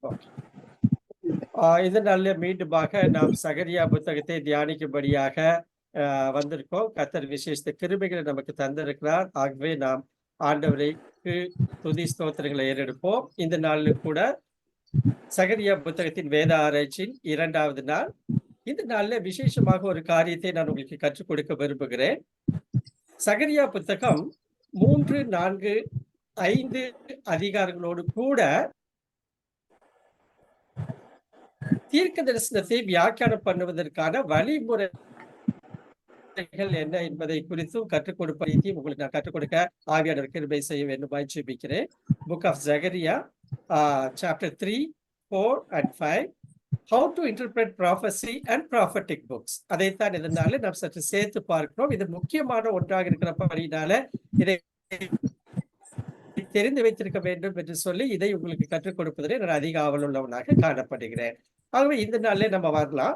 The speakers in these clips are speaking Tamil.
ஓகே. இந்த நாள்ல மீண்டுமாக நாம் சகரியா புத்தகத்தை தியானிக்கும்படியாக வந்திருக்கோம். கர்த்தர் விசேஷித்த கிருபைகளை நமக்கு தந்திருக்கிறார். ஆகவே நாம் ஆண்டவரைக்கு துதி ஸ்தோத்திரங்களை ஏறெடுப்போம். இந்த நாளில் கூட சகரியா புத்தகத்தின் வேத ஆராய்ச்சியின் 2வது நாள். இந்த நாள்ல விசேஷமாக ஒரு காரியத்தை நான் உங்களுக்கு கற்றுக் கொடுக்க விரும்புகிறேன். சகரியா புத்தகம் 3, 4, 5 அதிகாரங்களோடு கூட தீர்க்க தரிசனத்தை வியாக்கியானம் பண்ணுவதற்கான வழிமுறைகள் என்ன என்பதை குறித்தும் கற்றுக் கொடுப்பதையும் உங்களுக்கு நான் கற்றுக் கொடுக்க ஆவியானவர் கிருபை செய்ய வேண்டும் ஜெபிக்கிறேன். Book of Zechariah chapter 3, 4 and 5 how to interpret prophecy and prophetic books. அதைத்தான் இதனால நாம் சற்று சேர்த்து பார்க்கிறோம். இது முக்கியமான ஒன்றாக இருக்கிறபடினால இதை தெரிந்து வைத்திருக்க வேண்டும் என்று சொல்லி இதை உங்களுக்கு கற்றுக் கொடுப்பதிலே நான் அதிக ஆவலுள்ளவனாக காணப்படுகிறேன். ஆகவே இந்த நாளிலே நம்ம வரலாம்.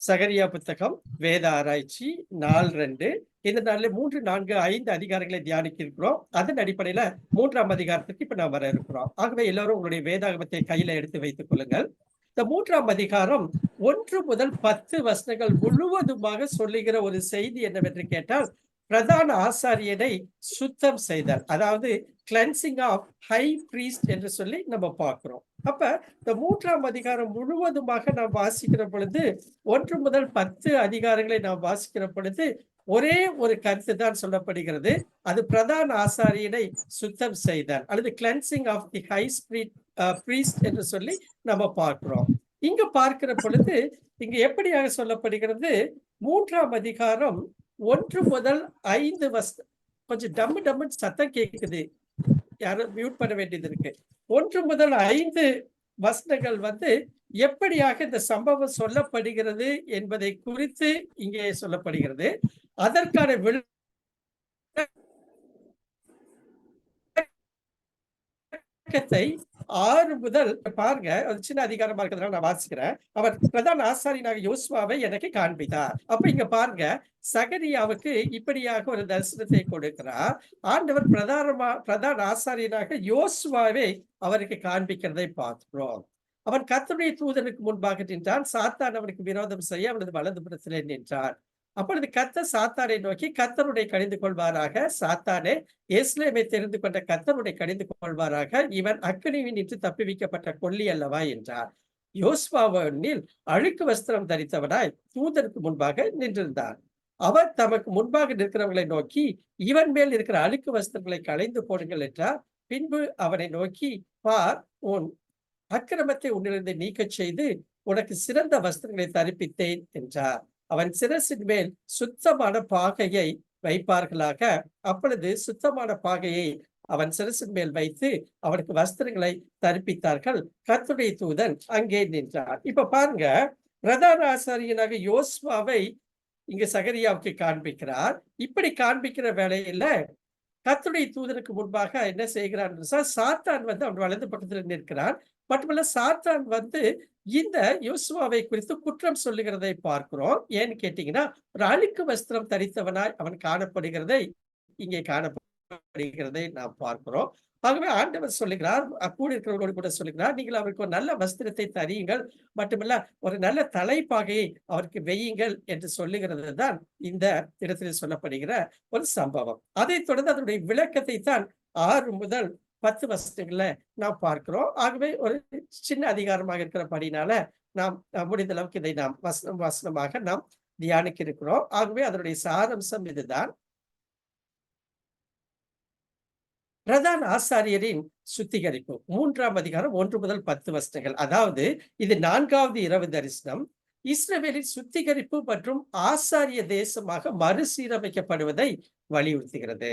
சகரியா புத்தகம் வேத ஆராய்ச்சி நாள் 2. இந்த நாளில் 3, 4, 5 அதிகாரங்களை தியானிக்க இருக்கிறோம். அதன் அடிப்படையில 3ஆம் அதிகாரத்துக்கு இப்ப நாம் வர இருக்கிறோம். ஆகவே எல்லாரும் உங்களுடைய வேதாகமத்தை கையில எடுத்து வைத்துக் கொள்ளுங்கள். இந்த 3ஆம் அதிகாரம் 1 முதல் 10 வசனங்கள் முழுவதுமாக சொல்லுகிற ஒரு செய்தி என்னவென்று கேட்டால், பிரதான ஆசாரியனை சுத்தம் செய்தல், அதாவது கிளென்சிங் ஆஃப் ஹை பிரீஸ்ட் என்று சொல்லி நம்ம பார்க்கிறோம். அப்ப இந்த 3ஆம் அதிகாரம் முழுவதுமாக நாம் வாசிக்கிற பொழுது 1 முதல் 10 அதிகாரங்களை நாம் வாசிக்கிற பொழுது ஒரே ஒரு கருத்து தான் சொல்லப்படுகிறது. அது பிரதான ஆசாரியனை சுத்தம் செய்தல் அல்லது cleansing of the high priest என்று சொல்லி நம்ம பார்க்கிறோம். இங்க பார்க்கிற பொழுது இங்க எப்படியாக சொல்லப்படுகிறது, 3ஆம் அதிகாரம் 1 முதல் 5 கொஞ்சம் டம்மு சத்தம் கேட்குது, யாரும் மியூட் பண்ண வேண்டியது இருக்கு. 1 முதல் 5 வசனங்கள் எப்படியாக இந்த சம்பவம் சொல்லப்படுகிறது என்பதை குறித்து இங்கே சொல்லப்படுகிறது. அதற்கான விளக்கத்தை 6 முதல் பாருங்க, சின்ன அதிகாரமா இருக்கிறதுனால நான் வாசிக்கிறேன். அவர் பிரதான ஆசாரியனாக யோசுவாவை எனக்கு காண்பித்தார். அப்ப இங்க பாருங்க, சகரியாவுக்கு இப்படியாக ஒரு தரிசனத்தை கொடுக்கிறார். ஆண்டவர் பிரதான ஆசாரியனாக யோசுவாவை அவருக்கு காண்பிக்கிறதை பார்க்கிறோம். அவன் கர்த்தருடைய தூதனுக்கு முன்பாக நின்றான். சாத்தான் அவனுக்கு விரோதம் செய்ய அவனது வலதுபுறத்திலே நின்றான். அப்பொழுது கர்த்தர் சாத்தானை நோக்கி, கர்த்தருடைய கடிந்து கொள்வாராக, சாத்தானே, எருசலேமை தெரிந்து கொண்ட கர்த்தருடைய கடிந்து கொள்வாராக, இவன் அக்கினியில் நின்று தப்புவிக்கப்பட்ட கொல்லி அல்லவா என்றார். யோசுவாவினில் அழுக்கு வஸ்திரம் தரித்தவனாய் தூதனுக்கு முன்பாக நின்றிருந்தான். அவர் தமக்கு முன்பாக நிற்கிறவர்களை நோக்கி, இவன் மேல் இருக்கிற அழுக்கு வஸ்திரங்களை களைந்து போடுங்கள் என்றார். பின்பு அவனை நோக்கி, பார், உன் அக்கிரமத்தை உன்னிலிருந்து நீக்கச் செய்து உனக்கு சிறந்த வஸ்திரங்களை தரிப்பித்தேன் என்றார். அவன் சிரசின் மேல் சுத்தமான பாகையை வைப்பார்களாக. அப்பொழுது சுத்தமான பாகையை அவன் சிரசின் மேல் வைத்து அவனுக்கு வஸ்திரங்களை தரிப்பித்தார்கள். கர்த்தருடைய தூதன் அங்கே நின்றார். இப்ப பாருங்க, பிரதான ஆசாரியனாக யோசுவாவை இங்க சகரியாவுக்கு காண்பிக்கிறார். இப்படி காண்பிக்கிற வேளையில கர்த்தருடைய தூதனுக்கு முன்பாக என்ன செய்கிறான், சாத்தான் அவன் வலது பக்கத்தில் நிற்கிறான். மட்டுமல்ல, சாத்தான் இந்த யோசுவாவை குறித்து குற்றம் சொல்லுகிறதை பார்க்கிறோம். ஏன்னு கேட்டீங்கன்னா, ஒரு அழுக்கு வஸ்திரம் தரித்தவனாய் அவன் காணப்படுகிறதை இங்கே காணப்படுகிறதை நாம் பார்க்கிறோம். ஆகவே ஆண்டவர் சொல்லுகிறார், கூட இருக்கிறவர்களோடு கூட சொல்லுகிறார், நீங்கள் அவருக்கு ஒரு நல்ல வஸ்திரத்தை தரியுங்கள், மட்டுமல்ல ஒரு நல்ல தலைப்பாகையை அவருக்கு வெய்யுங்கள் என்று சொல்லுகிறது தான் இந்த இடத்தில் சொல்லப்படுகிற ஒரு சம்பவம். அதைத் தொடர்ந்து அதனுடைய விளக்கத்தை தான் 6 முதல் 10 வசனங்கள்ல நாம் பார்க்கிறோம். ஆகவே ஒரு சின்ன அதிகாரமாக இருக்கிறபடினால நாம் முடிந்த அளவுக்கு இதை நாம் வசனமாக நாம் தியானிக்க இருக்கிறோம். ஆகவே அதனுடைய சாரம்சம் இதுதான். பிரதான ஆசாரியரின் சுத்திகரிப்பு 3ஆம் அதிகாரம் 1 முதல் 10 வசனங்கள். அதாவது இது 4வது இரவு தரிசனம். இஸ்ரவேலின் சுத்திகரிப்பு மற்றும் ஆசாரிய தேசமாக மறுசீரமைக்கப்படுவதை வலியுறுத்துகிறது.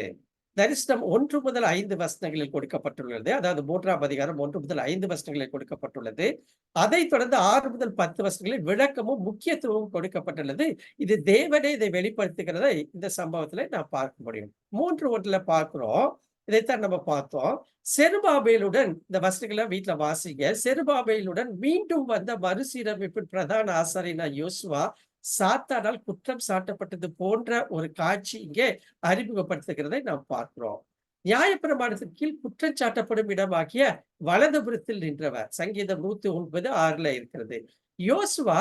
தரிசனம் 1 முதல் 5 வசனங்களில் கொடுக்கப்பட்டுள்ளது. அதாவது 3ஆம் அதிகாரம் 1 முதல் 5 வசனங்களில் கொடுக்கப்பட்டுள்ளது. அதைத் தொடர்ந்து 6 முதல் 10 வசனங்களில் விளக்கமும் முக்கியத்துவமும் கொடுக்கப்பட்டுள்ளது. இது தேவனே இதை வெளிப்படுத்துகிறதை இந்த சம்பவத்துல நாம் பார்க்க முடியும். 3:1 பார்க்கிறோம். இதைத்தான் நம்ம பார்த்தோம். செருபாபேலுடன் இந்த வசனங்களை வீட்டுல வாசிங்க. செருபாபேலுடன் மீண்டும் வந்த மறுசீரமைப்பின் பிரதான ஆசாரியனான யோசுவா சாத்தானால் குற்றம் சாட்டப்பட்டது போன்ற ஒரு காட்சி இங்கே அறிமுகப்படுத்துகிறதை நாம் பார்க்கிறோம். நியாயப்பிரமாணத்தின் கீழ் குற்றம் சாட்டப்படும் இடமாகிய வலதுபுறத்தில் நின்றவர். சங்கீதம் 109:6 இருக்கிறது. யோசுவா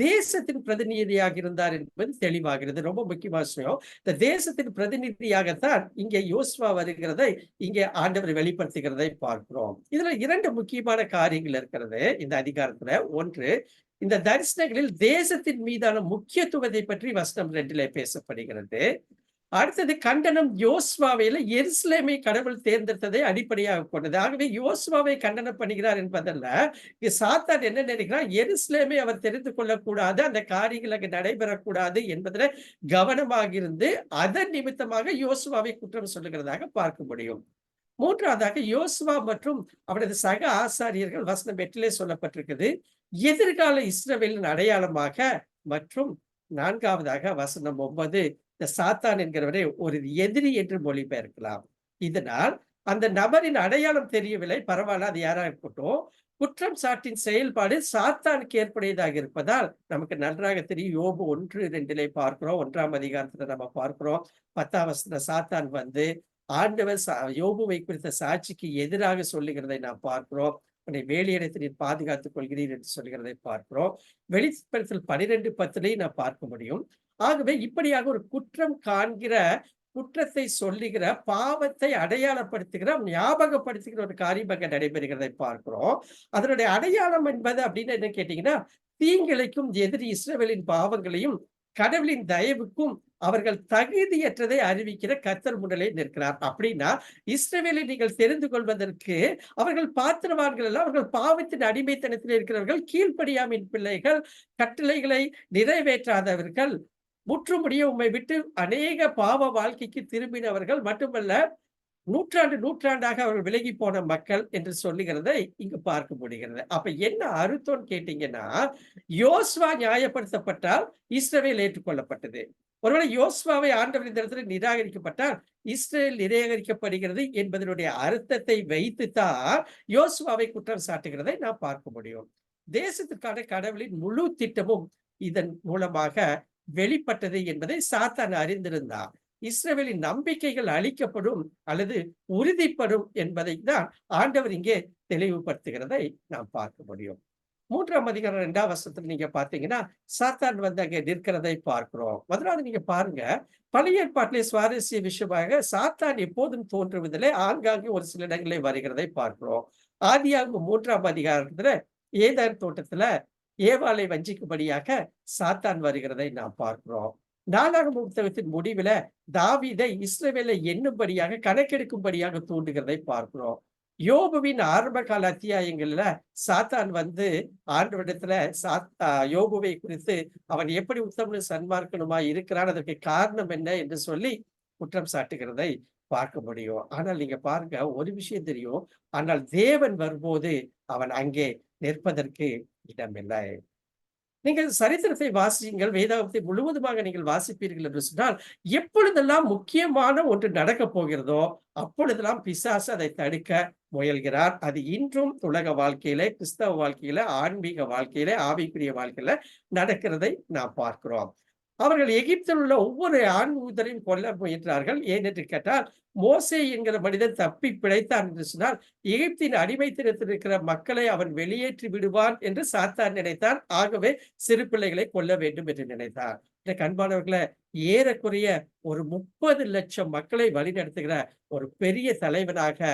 தேசத்தின் பிரதிநிதியாக இருந்தார் என்பது தெளிவாகிறது. ரொம்ப முக்கியமான விஷயம். இந்த தேசத்தின் பிரதிநிதியாகத்தான் இங்கே யோசுவா வருகிறதை இங்கே ஆண்டவர் வெளிப்படுத்துகிறதை பார்க்கிறோம். இதுல 2 முக்கியமான காரியங்கள் இருக்கிறது இந்த அதிகாரத்துல. ஒன்று, இந்த தரிசனங்களில் தேசத்தின் மீதான முக்கியத்துவத்தை பற்றி வசனம் 2 பேசப்படுகிறது. அடுத்தது கண்டனம் யோசுவாவில எருசலேமை கடவுள் தேர்ந்தெடுத்ததை அடிப்படையாக கொண்டது. ஆகவே யோசுவாவை கண்டனம் பண்ணுகிறார் என்பதல்ல, இங்க சாத்தான் என்ன நினைக்கிறான், எருசலேமை அவர் தெரிந்து கொள்ளக்கூடாது, அந்த காரியங்கள் அங்கு நடைபெறக்கூடாது என்பதில் கவனமாக இருந்து அதன் நிமித்தமாக யோசுவாவை குற்றம் சொல்லுகிறதாக பார்க்க முடியும். மூன்றாவதாக யோசுவா மற்றும் அவரது சக ஆசாரியர்கள் வசனம் 8 சொல்லப்பட்டிருக்குது எதிர்கால இஸ்ரவேலின் அடையாளமாக. மற்றும் 4வதாக வசனம் 9 இந்த சாத்தான் என்கிறவரை ஒரு எதிரி என்று மொழிபெயர்க்கலாம். இதனால் அந்த நபரின் அடையாளம் தெரியவில்லை, பரவாயில்ல, அது யாரா இருக்கட்டும். குற்றம் சாட்டின் செயல்பாடு சாத்தானுக்கு ஏற்புடையதாக இருப்பதால் நமக்கு நன்றாக தெரியும். யோபு 1:2 பார்க்கிறோம். 1ஆம் அதிகாரத்துல நம்ம பார்க்கிறோம். 10ஆம் வசனத்துல சாத்தான் வந்து ஆண்டவர் யோபுவை குறித்த சாட்சிக்கு எதிராக சொல்லுகிறதை நாம் பார்க்கிறோம். உன்னை வேலியிடத்தில் நீர் பாதுகாத்துக் கொள்கிறீர் என்று சொல்கிறதை பார்க்கிறோம். வெளிப்படுத்தல் 12:10 நாம் பார்க்க முடியும். ஆகவே இப்படியாக ஒரு குற்றம் காண்கிற, குற்றத்தை சொல்லுகிற, பாவத்தை அடையாளப்படுத்துகிற, ஞாபகப்படுத்துகிற ஒரு காரியம் அங்க நடைபெறுகிறதை பார்க்கிறோம். அதனுடைய அடையாளம் என்பது அப்படின்னு என்ன கேட்டீங்கன்னா, தீங்கிழைக்கும் எதிரி இஸ்ரவேலின் பாவங்களையும் கடவுளின் தயவுக்கும் அவர்கள் தகுதியற்றதை அறிவிக்கிற கர்த்தர் முன்னிலை நிற்கிறார். அப்படின்னா இஸ்ரவேலை நீங்கள் தெரிந்து கொள்வதற்கு அவர்கள் பாத்திரவான்கள் அல்ல, அவர்கள் பாவத்தின் அடிமைத்தனத்தில் இருக்கிறவர்கள், கீழ்ப்படியாமின் பிள்ளைகள், கட்டளைகளை நிறைவேற்றாதவர்கள், முற்றுமுடிய உம்மை விட்டு அநேக பாவ வாழ்க்கைக்கு திரும்பினவர்கள், மட்டுமல்ல நூற்றாண்டாக அவர்கள் விலகி போன மக்கள் என்று சொல்லுகிறதை இங்கு பார்க்க முடிகிறது. அப்ப என்ன அர்த்தம் கேட்டீங்கன்னா, யோசுவா நியாயப்படுத்தப்பட்டால் இஸ்ரவேல் ஏற்றுக்கொள்ளப்பட்டது. ஒருவேளை யோசுவாவை ஆண்டவர் இந்த இடத்துல நிராகரிக்கப்பட்டால் இஸ்ரேல் நிராகரிக்கப்படுகிறது என்பதனுடைய அர்த்தத்தை வைத்துத்தான் யோசுவாவை குற்றம் சாட்டுகிறதை நாம் பார்க்க முடியும். தேசத்திற்கான கடவுளின் முழு திட்டமும் இதன் மூலமாக வெளிப்பட்டது என்பதை சாத்தான் அறிந்திருந்தார். இஸ்ரவேலின் நம்பிக்கைகள் அளிக்கப்படும் அல்லது உறுதிப்படும் என்பதை தான் ஆண்டவர் இங்கே தெளிவுபடுத்துகிறதை நாம் பார்க்க முடியும். 3ஆம் அதிகாரம் 2ஆம் வசனத்துல நீங்க பாத்தீங்கன்னா சாத்தான் வந்து அங்கே நிற்கிறதை பார்க்கிறோம். முதலாவது நீங்க பாருங்க, பழைய ஏற்பாட்டிலே சுவாரஸ்ய விஷயமாக சாத்தான் எப்போதும் தோன்றுவதிலே ஆங்காங்கே ஒரு சில இடங்களில் வருகிறதை பார்க்கிறோம். ஆதியாகமம் 3ஆம் அதிகாரத்துல ஏதேன் தோட்டத்துல ஏவாளை வஞ்சிக்கும்படியாக சாத்தான் வருகிறதை நாம் பார்க்கிறோம். 4ஆம் புத்தகத்தின் முடிவுல தாவீதை இஸ்ரவேலை எண்ணும்படியாக, கணக்கெடுக்கும்படியாக தூண்டுகிறதை பார்க்கிறோம். யோபுவின் ஆரம்ப கால அத்தியாயங்கள்ல சாத்தான் வந்து ஆண்டவரிடத்துல யோபுவை குறித்து அவன் எப்படி உத்தமனும் சன்மார்க்கனுமாய் இருக்கிறான், அதற்கு காரணம் என்ன என்று சொல்லி குற்றம் சாட்டுகிறதை பார்க்க முடியும். ஆனால் நீங்க பாருங்க, ஒரு விஷயம் தெரியும், ஆனால் தேவன் வரும்போது அவன் அங்கே நிற்பதற்கு இடமில்லை. நீங்கள் சரித்திரத்தை வாசியுங்கள், வேதாகமத்தை முழுவதுமாக நீங்கள் வாசிப்பீர்கள் என்று சொன்னால், எப்பொழுதெல்லாம் முக்கியமான ஒன்று நடக்கப் போகிறதோ அப்பொழுதெல்லாம் பிசாசு அதை தடுக்க முயல்கிறார். அது இன்றும் உலக வாழ்க்கையிலே, கிறிஸ்தவ வாழ்க்கையில, ஆன்மீக வாழ்க்கையில, ஆவிக்குரிய வாழ்க்கையில நடக்கிறதை நாம் பார்க்கிறோம். அவர்கள் எகிப்தில் உள்ள ஒவ்வொரு ஆண் ஊதரையும் கொல்ல முயன்றார்கள். ஏனென்று கேட்டால், மோசே என்கிற மனிதன் தப்பி பிழைத்தான் என்று சொன்னால் எகிப்தின் அடிமைத்தனத்தில் இருக்கிற மக்களை அவன் வெளியேற்றி விடுவான் என்று சாத்தான் நினைத்தான். ஆகவே சிறு பிள்ளைகளை கொல்ல வேண்டும் என்று நினைத்தார். அன்பானவர்களை, ஏறக்குறைய ஒரு 30 லட்சம் மக்களை வழிநடத்துகிற ஒரு பெரிய தலைவனாக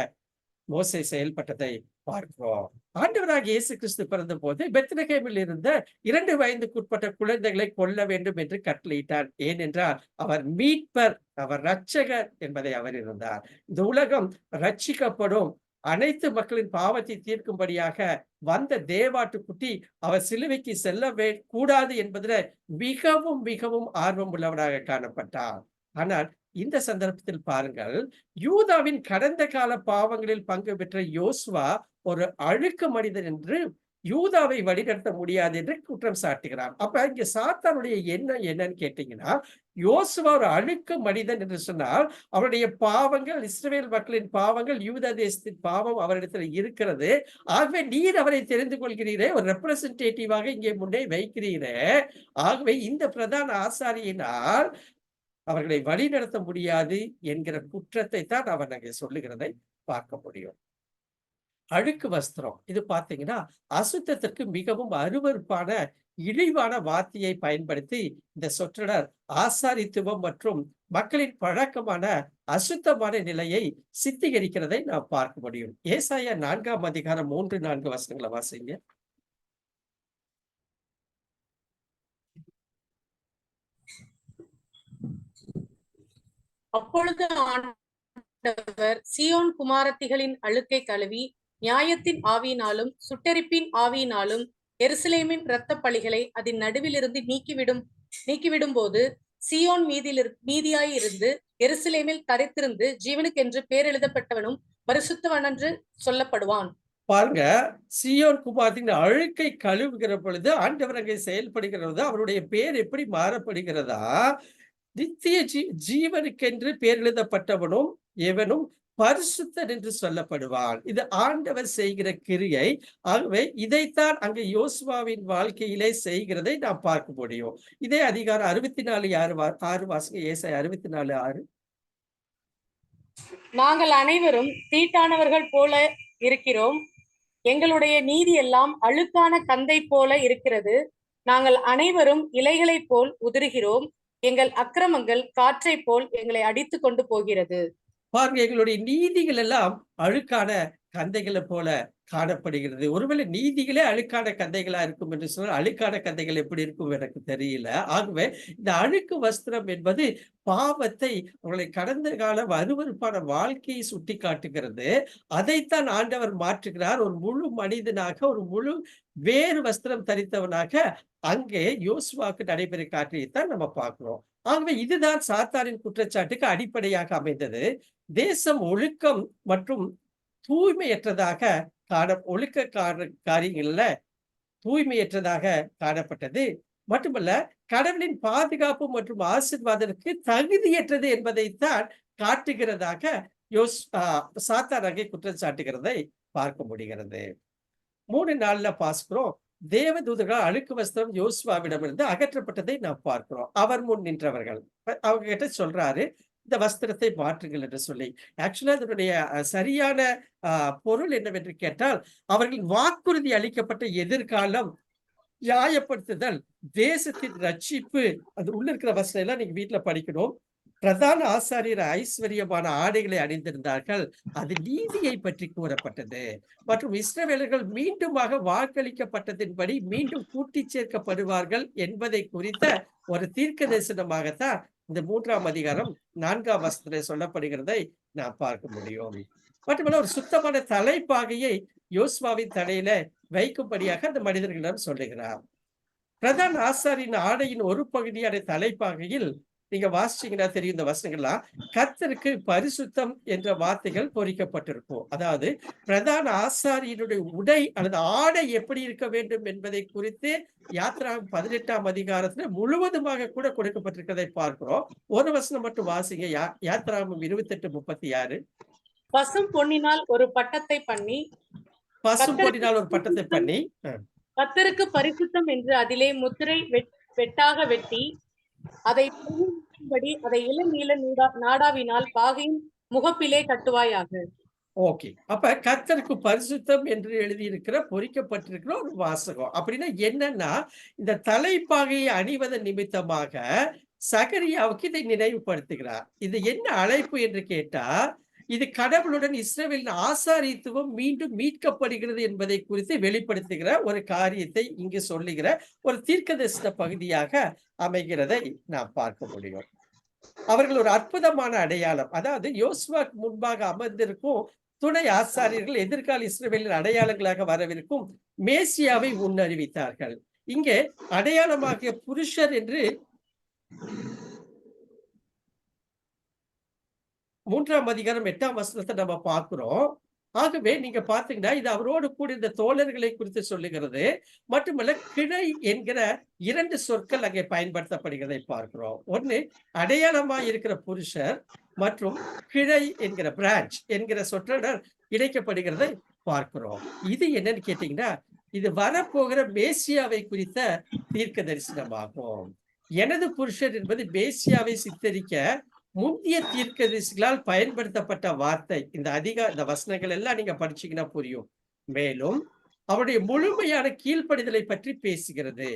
மோசே செயல்பட்டதை பார்க்கிறோம். ஆண்டவராக இயேசு கிறிஸ்து பிறந்த போது பெத்லகேமில் இருந்த 2 வயதுக்குட்பட்ட குழந்தைகளை கொல்ல வேண்டும் என்று கட்டளையிட்டார். ஏனென்றால் அவர் மீட்பர், அவர் இரட்சகர் என்பதை அவர் இருந்தார். இந்த உலகம் ரட்சிக்கப்படும், அனைத்து மக்களின் பாவத்தை தீர்க்கும்படியாக வந்த தேவாட்டுக்குட்டி அவர் சிலுவைக்கு செல்ல கூடாது என்பதில் மிகவும் மிகவும் ஆர்வம் உள்ளவனாக காணப்பட்டார். ஆனால் இந்த சந்தர்ப்பத்தில் பாருங்கள், யூதாவின் கடந்த கால பாவங்களில் பங்கு பெற்ற யோசுவா ஒரு அழுக்கு மனிதன் என்று யூதாவை வழிநடத்த முடியாது என்று குற்றம் சாட்டுகிறார். அப்ப இங்க சாத்தானுடைய எண்ணம் என்னன்னு கேட்டீங்கன்னா, யோசுவா ஒரு அழுக்கு மனிதன் என்று சொன்னால் அவருடைய பாவங்கள், இஸ்ரவேல் மக்களின் பாவங்கள், யூதா தேசத்தின் பாவம் அவரிடத்தில் இருக்கிறது. ஆகவே நீர் அவரை தெரிந்து கொள்கிறீரே, ஒரு ரெப்ரசன்டேட்டிவாக இங்கே முன்னே வைக்கிறீரே. ஆகவே இந்த பிரதான ஆசாரியினால் அவர்களை வழிநடத்த முடியாது என்கிற குற்றத்தை தான் அவன் அங்கே சொல்லுகிறதை பார்க்க முடியும். அழுக்கு வஸ்திரம் இது பார்த்தீங்கன்னா, அசுத்தத்திற்கு மிகவும் அருவருப்பான, இழிவான வார்த்தையை பயன்படுத்தி இந்த சொற்றொடர் ஆசாரித்துவம் மற்றும் மக்களின் பழக்கமான அசுத்தமான நிலையை சித்தரிக்கிறதை நாம் பார்க்க முடியும். ஏசாயா 4ஆம் அதிகாரம் 3, 4 வசனங்களை வாசிங்க. அப்பொழுது ஆண்டவர் சீயோன் குமாரத்திகளின் அழுக்கை கழுவி நியாயத்தின் ஆவியினாலும் சுட்டெரிப்பின் ஆவியினாலும் எருசலேமின் இரத்த பழிகளை அதன் நடுவிலிருந்து நீக்கிவிடும் போது சீயோன் மீதியாயிருந்து எருசலேமில் தரித்திருந்து ஜீவனுக்கென்று பேர் எழுதப்பட்டவனும் பரிசுத்தவன் என்று சொல்லப்படுவான். பாருங்க, சீயோன் குமாரத்தின் அழுக்கை கழுவுகிற பொழுது ஆண்டவர் அங்கே செயல்படுகிறது. அவருடைய பேர் எப்படி மாறப்படுகிறதா? நித்திய ஜீவனுக்கென்று பேர் எழுதப்பட்டவனும் எவனும் பரிசுத்தன் என்று சொல்லப்படுவான். இது ஆண்டவர் செய்கிற கிரியை. ஆகவே இதைத்தான் அங்கே யோசுவாவின் வாழ்க்கையிலே செய்கிறதை நாம் பார்க்க முடியும். இதே அதிகாரம் 64:6 வாசிங்க. ஏசாயா 64:6. நாங்கள் அனைவரும் தீட்டானவர்கள் போல இருக்கிறோம், எங்களுடைய நீதி எல்லாம் அழுக்கான கந்தை போல இருக்கிறது, நாங்கள் அனைவரும் இலைகளைப் போல் உதிர்கிறோம், எங்கள் அக்கிரமங்கள் காற்றை போல் எங்களை அடித்து கொண்டு போகிறது. பாருங்க, எங்களுடைய நீதிகள் எல்லாம் அழுக்கான கந்தைகளை போல காணப்படுகிறது. ஒருவேளை நீதிகளே அழுக்கான கந்தைகளா இருக்கும் என்று சொன்னால் அழுக்கான கந்தைகள் எப்படி இருக்கும் எனக்கு தெரியல. ஆகவே இந்த அழுக்கு வஸ்திரம் என்பது பாவத்தை, அவர்களை கடந்த கால அருவருப்பான வாழ்க்கையை சுட்டி காட்டுகிறது. அதைத்தான் ஆண்டவர் மாற்றுகிறார். ஒரு முழு மனிதனாக, ஒரு முழு வேறு வஸ்திரம் தரித்தவனாக அங்கே யோசுவாக்கு நடைபெற காட்டியைத்தான் நம்ம பார்க்கிறோம். ஆகவே இதுதான் சாத்தானின் குற்றச்சாட்டுக்கு அடிப்படையாக அமைந்தது. தேசம் ஒழுக்கம் மற்றும் தூய்மையற்றதாக ஒழுக்க காரியங்கள்ல தூய்மையற்றதாக காணப்பட்டது. மட்டுமல்ல, கடவுளின் பாதுகாப்பு மற்றும் ஆசீர்வாதத்திற்கு தகுதியற்றது என்பதைத்தான் காட்டுகிறதாக சாத்தான் அங்கே குற்றம் சாட்டுகிறதை பார்க்க முடிகிறது. 3 பார்க்கிறோம். தேவதூதர்கள் அழுக்கு வஸ்திரம் யோசுவாவிடமிருந்து அகற்றப்பட்டதை நாம் பார்க்கிறோம். அவர் முன் நின்றவர்கள் அவங்க கிட்ட சொல்றாரு, இந்த வஸ்திரத்தை மாற்றுங்கள் என்று சொல்லி. ஆக்சுவலா அதனுடைய சரியான பொருள் என்னவென்று கேட்டால், அவர்களின் வாக்குறுதி அளிக்கப்பட்ட எதிர்காலம், நியாயப்படுத்துதல், தேசத்தின் ரட்சிப்பு. அது உள்ள இருக்கிற வசனம் எல்லாம் நீங்க வீட்டுல படிக்கணும். பிரதான ஆசாரியர் ஐஸ்வர்யமான ஆடைகளை அணிந்திருந்தார்கள். அது நீதியை பற்றி கூறப்பட்டது. மற்றும் இஸ்ரவேலர்கள் மீண்டுமாக வாக்களிக்கப்பட்டதின்படி மீண்டும் கூட்டி சேர்க்கப்படுவார்கள் என்பதை குறித்த ஒரு தீர்க்க தரிசனமாகத்தான் இந்த 3ஆம் அதிகாரம் 4ஆம் வசனத்தில் சொல்லப்படுகிறதை நாம் பார்க்க முடியும். மட்டுமல்ல, ஒரு சுத்தமான தலைப்பாகையை யோசுவாவின் தலையில வைக்கும்படியாக அந்த மனிதர்களிடம் சொல்லுகிறார். பிரதான ஆசாரியின் ஆடையின் ஒரு பகுதியான தலைப்பாகையில் நீங்க வாசிச்சீங்கன்னா தெரியும், இந்த வசனங்கள்லாம் கர்த்தருக்கு பரிசுத்தம் என்ற வார்த்தைகள் பொறிக்கப்பட்டிருக்கும். அதாவது பிரதான ஆசாரியனுடைய உடை அல்லது ஆடை எப்படி இருக்க வேண்டும் என்பதை குறித்து யாத்திராகமம் 18ஆம் அதிகாரத்துல முழுவதுமாக கூட கொடுக்கப்பட்டிருக்கிறதை பார்க்கிறோம். ஒரு வசனம் மட்டும் வாசிங்க. யாத்திராகமம் 28:36. பசும் பொன்னினால் ஒரு பட்டத்தை பண்ணி கர்த்தருக்கு பரிசுத்தம் என்று அதிலே முத்திரை வெட்டாக வெட்டி அதை அதை இளநீல நாடாவினால் பாகையின் முகப்பிலே கட்டுவாயாக. ஓகே, அப்ப கர்த்தருக்கு பரிசுத்தம் என்று எழுதியிருக்கிற பொறிக்கப்பட்டிருக்கிற ஒரு வாசகம். அப்படின்னா என்னன்னா, இந்த தலைப்பாகையை அணிவதன் நிமித்தமாக சகரியாவுக்கு இதை நினைவுபடுத்துகிறார். இது என்ன அழைப்பு என்று கேட்டா, இது கடவுளுடன் இஸ்ரவேலின் ஆசாரியத்துவம் மீண்டும் மீட்கப்படுகிறது என்பதை குறித்து வெளிப்படுத்துகிற ஒரு காரியத்தை இங்கு சொல்லுகிற ஒரு தீர்க்கதரிசன பகுதியாக அமைகிறதை நாம் பார்க்க முடியும். அவர்கள் ஒரு அற்புதமான அடையாளம். அதாவது யோசுவாக்கு முன்பாக அமர்ந்திருக்கும் துணை ஆசாரியர்கள் எதிர்கால இஸ்ரவேலின் அடையாளங்களாக வரவிருக்கும் மேசியாவை முன்னறிவித்தார்கள். இங்கே அடையாளமாகிய புருஷர் என்று 3ஆம் அதிகாரம் 8ஆம் வசனத்தை நம்ம பார்க்கிறோம். ஆகவே நீங்க பாத்தீங்கன்னா, இது அவரோடு கூட இந்த தோழர்களை குறித்து சொல்லுகிறது. மட்டுமல்ல, கிளை என்கிற 2 சொற்கள் அங்கே பயன்படுத்தப்படுகிறதை பார்க்கிறோம். ஒன்னு அடையாளமா இருக்கிற புருஷர் மற்றும் கிளை என்கிற பிரான்ச் என்கிற சொற்றொடர் இணைக்கப்படுகிறதை பார்க்கிறோம். இது என்னன்னு கேட்டீங்கன்னா, இது வரப்போகிற மேசியாவை குறித்த தீர்க்க தரிசனமாகும். எனது புருஷர் என்பது மேசியாவை சித்தரிக்க முந்திய தீர்க்கதரிசிகளால் பயன்படுத்தப்பட்ட வார்த்தை. இந்த வசனங்கள் எல்லாம் நீங்க படிச்சீங்கன்னா புரியும். மேலும் அவருடைய முழுமையான கீழ்ப்படிதலை பற்றி பேசுகிறது.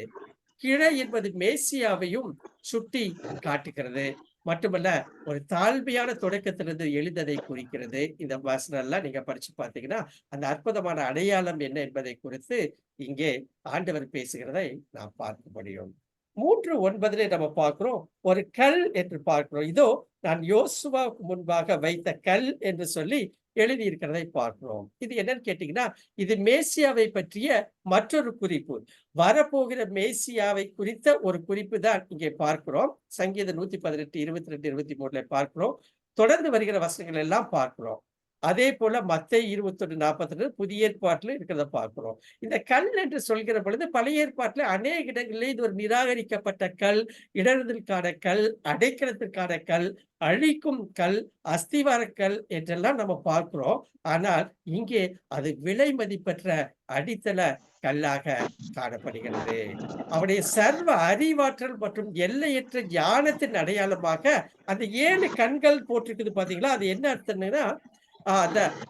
கிழை என்பது மேசியாவையும் சுட்டி காட்டுகிறது. மட்டுமல்ல, ஒரு தாழ்மையான தொடக்கத்திலிருந்து எழுந்ததை குறிக்கிறது. இந்த வசனம் எல்லாம் நீங்க படிச்சு பார்த்தீங்கன்னா, அந்த அற்புதமான அடையாளம் என்ன என்பதை குறித்து இங்கே ஆண்டவர் பேசுகிறதை நாம் பார்க்க முடியும். 3:9 நம்ம பார்க்கிறோம். ஒரு கல் என்று பார்க்கிறோம். இதோ நான் யோசுவாவுக்கு முன்பாக வைத்த கல் என்று சொல்லி எழுதியிருக்கிறதை பார்க்கிறோம். இது என்னன்னு கேட்டீங்கன்னா, இது மேசியாவை பற்றிய மற்றொரு குறிப்பு. வரப்போகிற மேசியாவை குறித்த ஒரு குறிப்பு தான் இங்கே பார்க்கிறோம். சங்கீதம் 118, 22, 23 பார்க்கிறோம். தொடர்ந்து வருகிற வசனங்கள் எல்லாம் பார்க்கிறோம். அதே போல மத்தேயு 21:42 புதிய ஏற்பாட்டில் இருக்கிறத பார்க்கிறோம். இந்த கல் என்று சொல்கிற பொழுது பழைய ஏற்பாட்டில் அநேக இடங்களிலே இது ஒரு நிராகரிக்கப்பட்ட கல், இடறுதலுக்கான கல், அடைக்கலத்திற்கான கல், அழிக்கும் கல், அஸ்திவார கல் என்றெல்லாம் நம்ம பார்க்கிறோம். ஆனால் இங்கே அது விலை மதிப்பற்ற அடித்தள கல்லாக காணப்படுகிறது. அவருடைய சர்வ அறிவாற்றல் மற்றும் எல்லையற்ற ஞானத்தின் அடையாளமாக அந்த 7 கண்கள் போட்டிருக்குது பாத்தீங்களா? அது என்ன அர்த்தம்னா,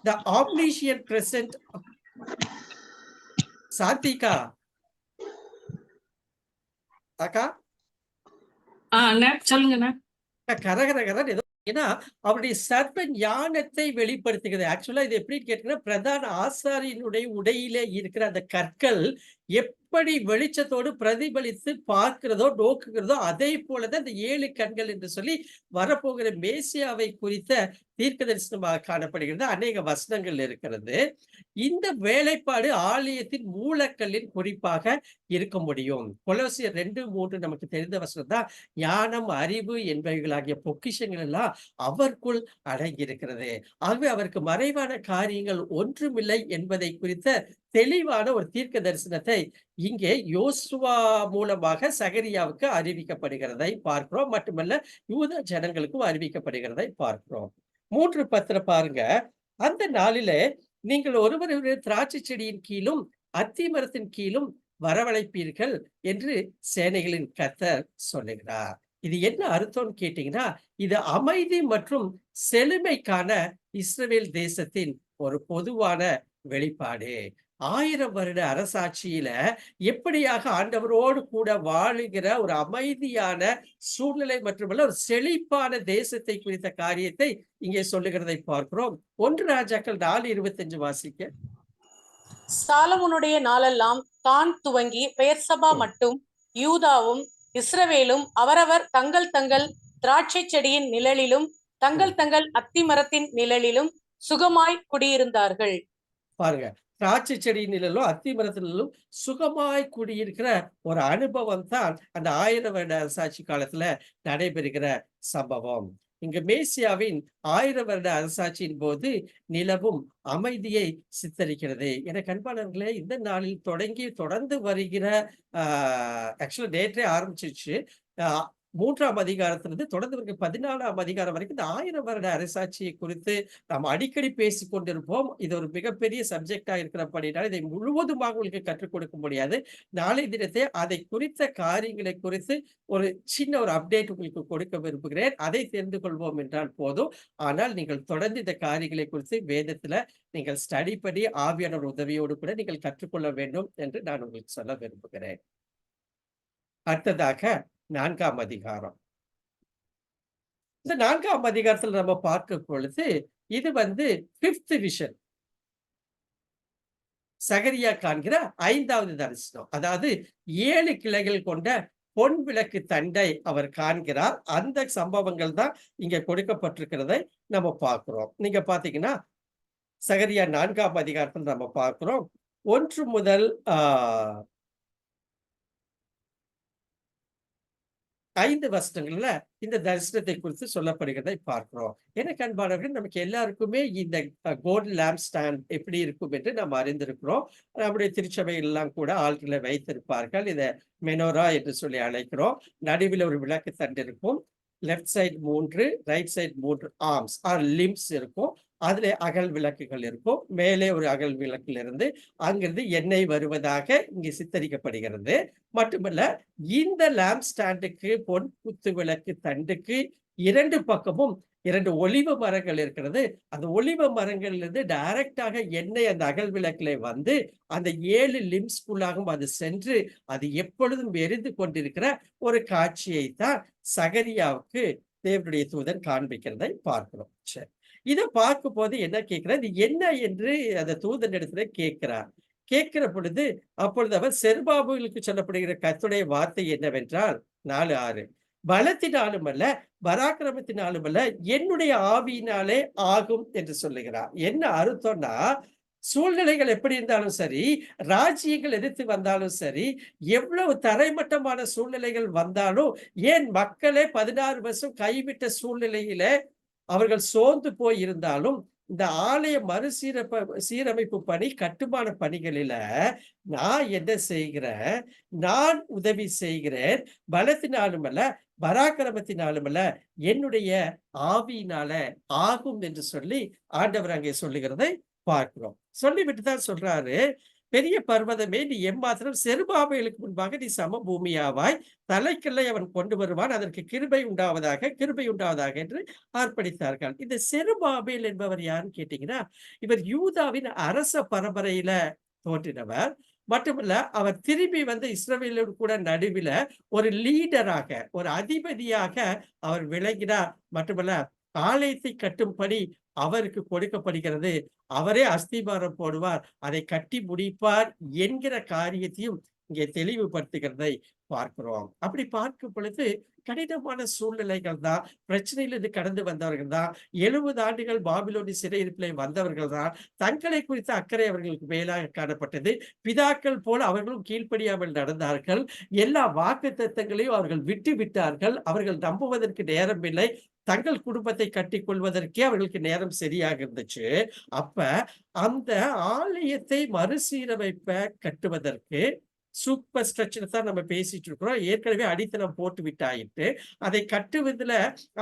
the omniscient present. சாந்திகா அக்கா சொல்லுங்க. கரகரகரன்னு ஏதோ ஏன்னா அவருடைய சர்வ ஞானத்தை வெளிப்படுத்துகிறது. ஆக்சுவலா இது எப்படின்னு கேட்டீங்கன்னா, பிரதான ஆசாரியனுடைய உடையிலே இருக்கிற அந்த கற்கள் எப்படி வெளிச்சத்தோடு பிரதிபலித்து பார்க்கிறதோ நோக்குகிறதோ அதே போலதான் இந்த 7 கண்கள் என்று சொல்லி வரப்போகிற மேசியாவை குறித்த தீர்க்க தரிசனமாக காணப்படுகிறது. அநேக வசனங்கள் இருக்கிறது. இந்த வேலைப்பாடு ஆலயத்தின் மூலக்கல்லின் குறிப்பாக இருக்க முடியும். கொலோசியர் 2:3 நமக்கு தெரிந்த வசனம் தான். ஞானம், அறிவு என்பவைகளாகிய பொக்கிஷங்கள் எல்லாம் அவருக்குள் அடங்கியிருக்கிறது. ஆகவே அவருக்கு மறைவான காரியங்கள் ஒன்றுமில்லை என்பதை குறித்த தெளிவான ஒரு தீர்க்க தரிசனத்தை இங்கே யோசுவா மூலமாக சகரியாவுக்கு அறிவிக்கப்படுகிறதை பார்க்கிறோம். மட்டுமல்ல, யூத ஜனங்களுக்கும் அறிவிக்கப்படுகிறதை பார்க்கிறோம். 3:10 பாருங்க. அந்த நாளிலே நீங்கள் ஒருவர் திராட்சை செடியின் கீழும் அத்தி மரத்தின் கீழும் வரவழைப்பீர்கள் என்று சேனைகளின் கர்த்தர் சொல்லுகிறார். இது என்ன அர்த்தம்னு கேட்டீங்கன்னா, இது அமைதி மற்றும் செழுமைக்கான இஸ்ரவேல் தேசத்தின் ஒரு பொதுவான வெளிப்பாடு. 1000 வருட அரசாட்சியில எப்படியாக ஆண்டவரோடு கூட வாழுகிற ஒரு அமைதியான சூழ்நிலை மட்டுமல்ல, ஒரு செழிப்பான தேசத்தை குறித்த காரியத்தை இங்கே சொல்லுகிறதை பார்க்கிறோம். 1 ராஜாக்கள் 4:25 வாசிக்க. சாலமோனுடைய நாளெல்லாம் தான் துவங்கி பெயர்சபா மட்டும் யூதாவும் இஸ்ரவேலும் அவரவர் தங்கள் தங்கள் திராட்சை செடியின் நிழலிலும் தங்கள் தங்கள் அத்தி மரத்தின் நிழலிலும் சுகமாய் குடியிருந்தார்கள். பாருங்க, திராட்சை செடி நிழலும் அத்தி மரத்திலும் சுகமாய் குடியிருக்கிற ஒரு அனுபவம் தான் அந்த 1000 வருட அரசாட்சி காலத்துல நடைபெறுகிற சம்பவம். இங்க மேசியாவின் 1000 வருட அரசாட்சியின் போது நிலவும் அமைதியை சித்தரிக்கிறது. என கண்பாளர்களே, இந்த நாளில் தொடர்ந்து வருகிற ஆக்சுவலா நேற்றே ஆரம்பிச்சிருச்சு. 3ஆம் அதிகாரத்திலிருந்து தொடர்ந்து 14ஆம் அதிகாரம் வரைக்கும் இந்த 1000 வருட அரசாட்சியை குறித்து நாம் அடிக்கடி பேசிக் கொண்டிருப்போம். இது ஒரு மிகப்பெரிய சப்ஜெக்டா இருக்கிறபடினால இதை முழுவதுமாக உங்களுக்கு கற்றுக் கொடுக்க முடியாது. நாளை தினத்தை அதை குறித்த காரியங்களை குறித்து ஒரு சின்ன ஒரு அப்டேட் உங்களுக்கு கொடுக்க விரும்புகிறேன். அதை தெரிந்து கொள்வோம் என்றால் போதும். ஆனால் நீங்கள் தொடர்ந்து இந்த காரியங்களை குறித்து வேதத்துல நீங்கள் ஸ்டடி பண்ணி ஆவியானவர் உதவியோடு கூட நீங்கள் கற்றுக்கொள்ள வேண்டும் என்று நான் உங்களுக்கு சொல்ல விரும்புகிறேன். அடுத்ததாக 4ஆம் அதிகாரம். இந்த 4ஆம் அதிகாரத்தில் நம்ம பார்க்கும் பொழுது இது 5th விஷன். சகரியா காண்கிற 5வது தரிசனம். அதாவது 7 கிளைகள் கொண்ட பொன் விளக்கு தண்டை அவர் காண்கிறார். அந்த சம்பவங்கள் தான் இங்க கொடுக்கப்பட்டிருக்கிறதை நம்ம பார்க்கிறோம். நீங்க பாத்தீங்கன்னா சகரியா 4ஆம் அதிகாரத்தில் நம்ம பார்க்கிறோம். 1 முதல் 5 வசனங்கள்ல இந்த தரிசனத்தை குறித்து சொல்லப்படுகிறதை பார்க்கிறோம். எனக்கு அன்பானவர்கள், நமக்கு எல்லாருக்குமே இந்த கோல்டன் லேம்ப் ஸ்டாண்ட் எப்படி இருக்கும் என்று நாம் அறிந்திருக்கிறோம். நம்முடைய திருச்சபைகள் எல்லாம் கூட ஆள்களை வைத்திருப்பார்கள். இதை மெனோரா என்று சொல்லி அழைக்கிறோம். நடுவில் ஒரு விளக்கு தண்டு இருக்கும். Left side 3, right side 3 arms or limbs இருக்கும். அதிலே அகல் விளக்குகள் இருக்கும். மேலே ஒரு அகல் விளக்கிலிருந்து அங்கிருந்து எண்ணெய் வருவதாக இங்கே சித்தரிக்கப்படுகிறது. மட்டுமல்ல, இந்த லேம்ப் ஸ்டாண்டுக்கு பொன் குத்து விளக்கு தண்டுக்கு 2 பக்கமும் 2 ஒலிவ மரங்கள் இருக்கிறது. அந்த ஒலிவ மரங்களிலிருந்து டைரக்ட்டாக எண்ணெய் அந்த அகல் விளக்கிலே வந்து, அந்த 7 லிம்ஸ்க்குள்ளாகவும் அது சென்று, அது எப்பொழுதும் எரிந்து கொண்டிருக்கிற ஒரு காட்சியைத்தான் சகரியாவுக்கு தேவனுடைய தூதன் காண்பிக்கிறதை பார்க்கிறோம். சரி. இத பார்க்கும்போது என்ன கேட்கிறார், இது என்ன என்று அந்த தூதனிடத்திலே கேட்கிறார். கேட்கிற பொழுது, அப்பொழுது அவர் செருபாபேலுக்கு சொல்லப்படுகிற கர்த்தருடைய வார்த்தை என்னவென்றால் 4:6 பலத்தினாலும் அல்ல, பராக்கிரமத்தினாலும் அல்ல, என்னுடைய ஆவியினாலே ஆகும் என்று சொல்லுகிறார். என்ன அர்த்தம்னா, சூழ்நிலைகள் எப்படி இருந்தாலும் சரி, ராஜ்யங்கள் எதிர்த்து வந்தாலும் சரி, எவ்வளவு தரைமட்டமான சூழ்நிலைகள் வந்தாலும், ஏன் மக்களே 16 வருஷம் கைவிட்ட சூழ்நிலையில அவர்கள் சோர்ந்து போய் இருந்தாலும், இந்த ஆலய சீரமைப்பு பணி, கட்டுமான பணிகளில நான் என்ன செய்கிறேன்? நான் உதவி செய்கிறேன். பலத்தினாலும் அல்ல, பராக்கிரமத்தினாலும் அல்ல, என்னுடைய ஆவியினால ஆகும் என்று சொல்லி ஆண்டவர் அங்கே சொல்லுகிறதை பார்க்கிறோம். சொல்லிவிட்டு தான் சொல்றாரு, பெரிய பர்வதமே நீ எம்மாத்திரம் செருபாபேலுக்கு முன்பாக நீ சமபூமியாவாய். தலைக்கல்லை அவன் கொண்டு வருவான். அதற்கு கிருபை உண்டாவதாக, கிருபை உண்டாவதாக என்று ஆர்ப்பரித்தார்கள். இந்த செருபாபேல் என்பவர் யாருன்னு கேட்டீங்கன்னா, இவர் யூதாவின் அரச பரம்பரையில தோன்றினவர். மட்டுமல்ல, அவர் திரும்பி வந்து இஸ்ரவேலோடு கூட நடுவில ஒரு லீடராக, ஒரு அதிபதியாக அவர் விளங்கினார். மட்டுமல்ல, ஆலயத்தை கட்டும்படி அவருக்கு கொடுக்கப்படுகிறது. அவரே அஸ்திபாரம் போடுவார், அதை கட்டி முடிப்பார் என்கிற காரியத்தையும் இங்கே தெளிவுபடுத்துகிறதை பார்க்கிறோம். அப்படி பார்க்கும் பொழுது கடினமான சூழ்நிலைகள் தான், பிரச்சனையிலிருந்து கடந்து வந்தவர்கள் தான், 70 ஆண்டுகள் பாபிலோனி சிறையிருப்பிலே வந்தவர்கள் தான். தங்களை குறித்த அக்கறை அவர்களுக்கு மேலாக காணப்பட்டது. பிதாக்கள் போல அவர்களும் கீழ்ப்படியாமல் நடந்தார்கள். எல்லா வாக்குத்தத்தங்களையும் அவர்கள் விட்டு விட்டார்கள். அவர்கள் நம்புவதற்கு நேரமில்லை. தங்கள் குடும்பத்தை கட்டிக்கொள்வதற்கே அவர்களுக்கு நேரம் சரியாக இருந்துச்சு. அப்ப அந்த ஆலயத்தை மறுசீரமைப்ப கட்டுவதற்கு சூப்பர் ஸ்ட்ரக்சர் தான் நம்ம பேசிட்டு இருக்கிறோம். ஏற்கனவே அடித்தளம் போட்டு விட்டாயிற்று. அதை கட்டுவதில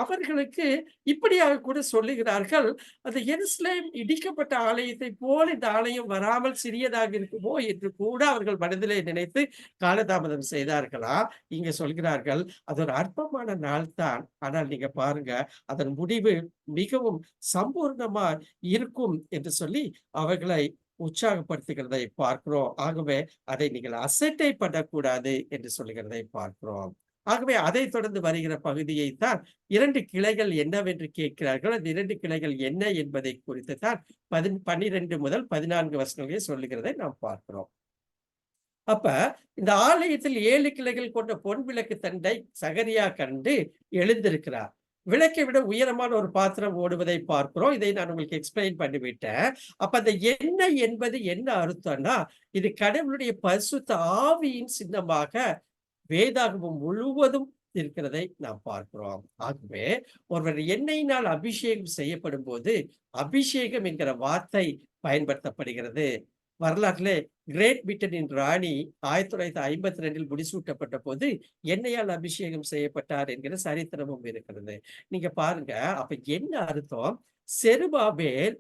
அவர்களுக்கு இப்படியாக கூட சொல்லுகிறார்கள், அந்த எருசலேம் இடிக்கப்பட்ட ஆலயத்தை போல இந்த ஆலயம் வராமல் சிறியதாக இருக்குமோ என்று கூட அவர்கள் மனதிலே நினைத்து காலதாமதம் செய்தார்களாம். இங்க சொல்கிறார்கள், அது ஒரு அற்பமான நாள் தான். ஆனால் நீங்க பாருங்க, அதன் முடிவு மிகவும் சம்பூர்ணமா இருக்கும் என்று சொல்லி அவர்களை உற்சாகப்படுத்துகிறதை பார்க்கிறோம். ஆகவே அதை நீங்கள் அசட்டை பண்ணக்கூடாது என்று சொல்லுகிறதை பார்க்கிறோம். ஆகவே அதைத் தொடர்ந்து வருகிற பகுதியைத்தான் 2 கிளைகள் என்னவென்று கேட்கிறார்கள். அந்த 2 கிளைகள் என்ன என்பதை குறித்து தான் 12 முதல் 14 வசனங்களே சொல்லுகிறதை நாம் பார்க்கிறோம். அப்ப இந்த ஆலயத்தில் 7 கிளைகள் கொண்ட பொன் விளக்கு தண்டை சகரியா கண்டு எழுந்திருக்கிறார். விளக்கை விட உயரமான ஒரு பாத்திரம் ஓடுவதை பார்க்கிறோம். இதை நான் உங்களுக்கு எக்ஸ்பிளைன் பண்ணிவிட்டேன். அப்ப அந்த எண்ணெய் என்பது என்ன அர்த்தம்னா, இது கடவுளுடைய பரிசுத்த ஆவியின் சின்னமாக வேதாகமம் முழுவதும் இருக்கிறதை நாம் பார்க்கிறோம். ஆகவே ஒருவர் எண்ணெயினால் அபிஷேகம் செய்யப்படும் போது, அபிஷேகம் என்கிற வார்த்தை பயன்படுத்தப்படுகிறது. வரலாற்றிலே கிரேட் பிரிட்டனின் ராணி 1952 முடிசூட்டப்பட்ட போது எண்ணெயால் அபிஷேகம் செய்யப்பட்டார் என்கிற சரித்திரமும் இருக்கிறது. நீங்க பாருங்க, அப்ப என்ன அர்த்தம்? செருபாபேல்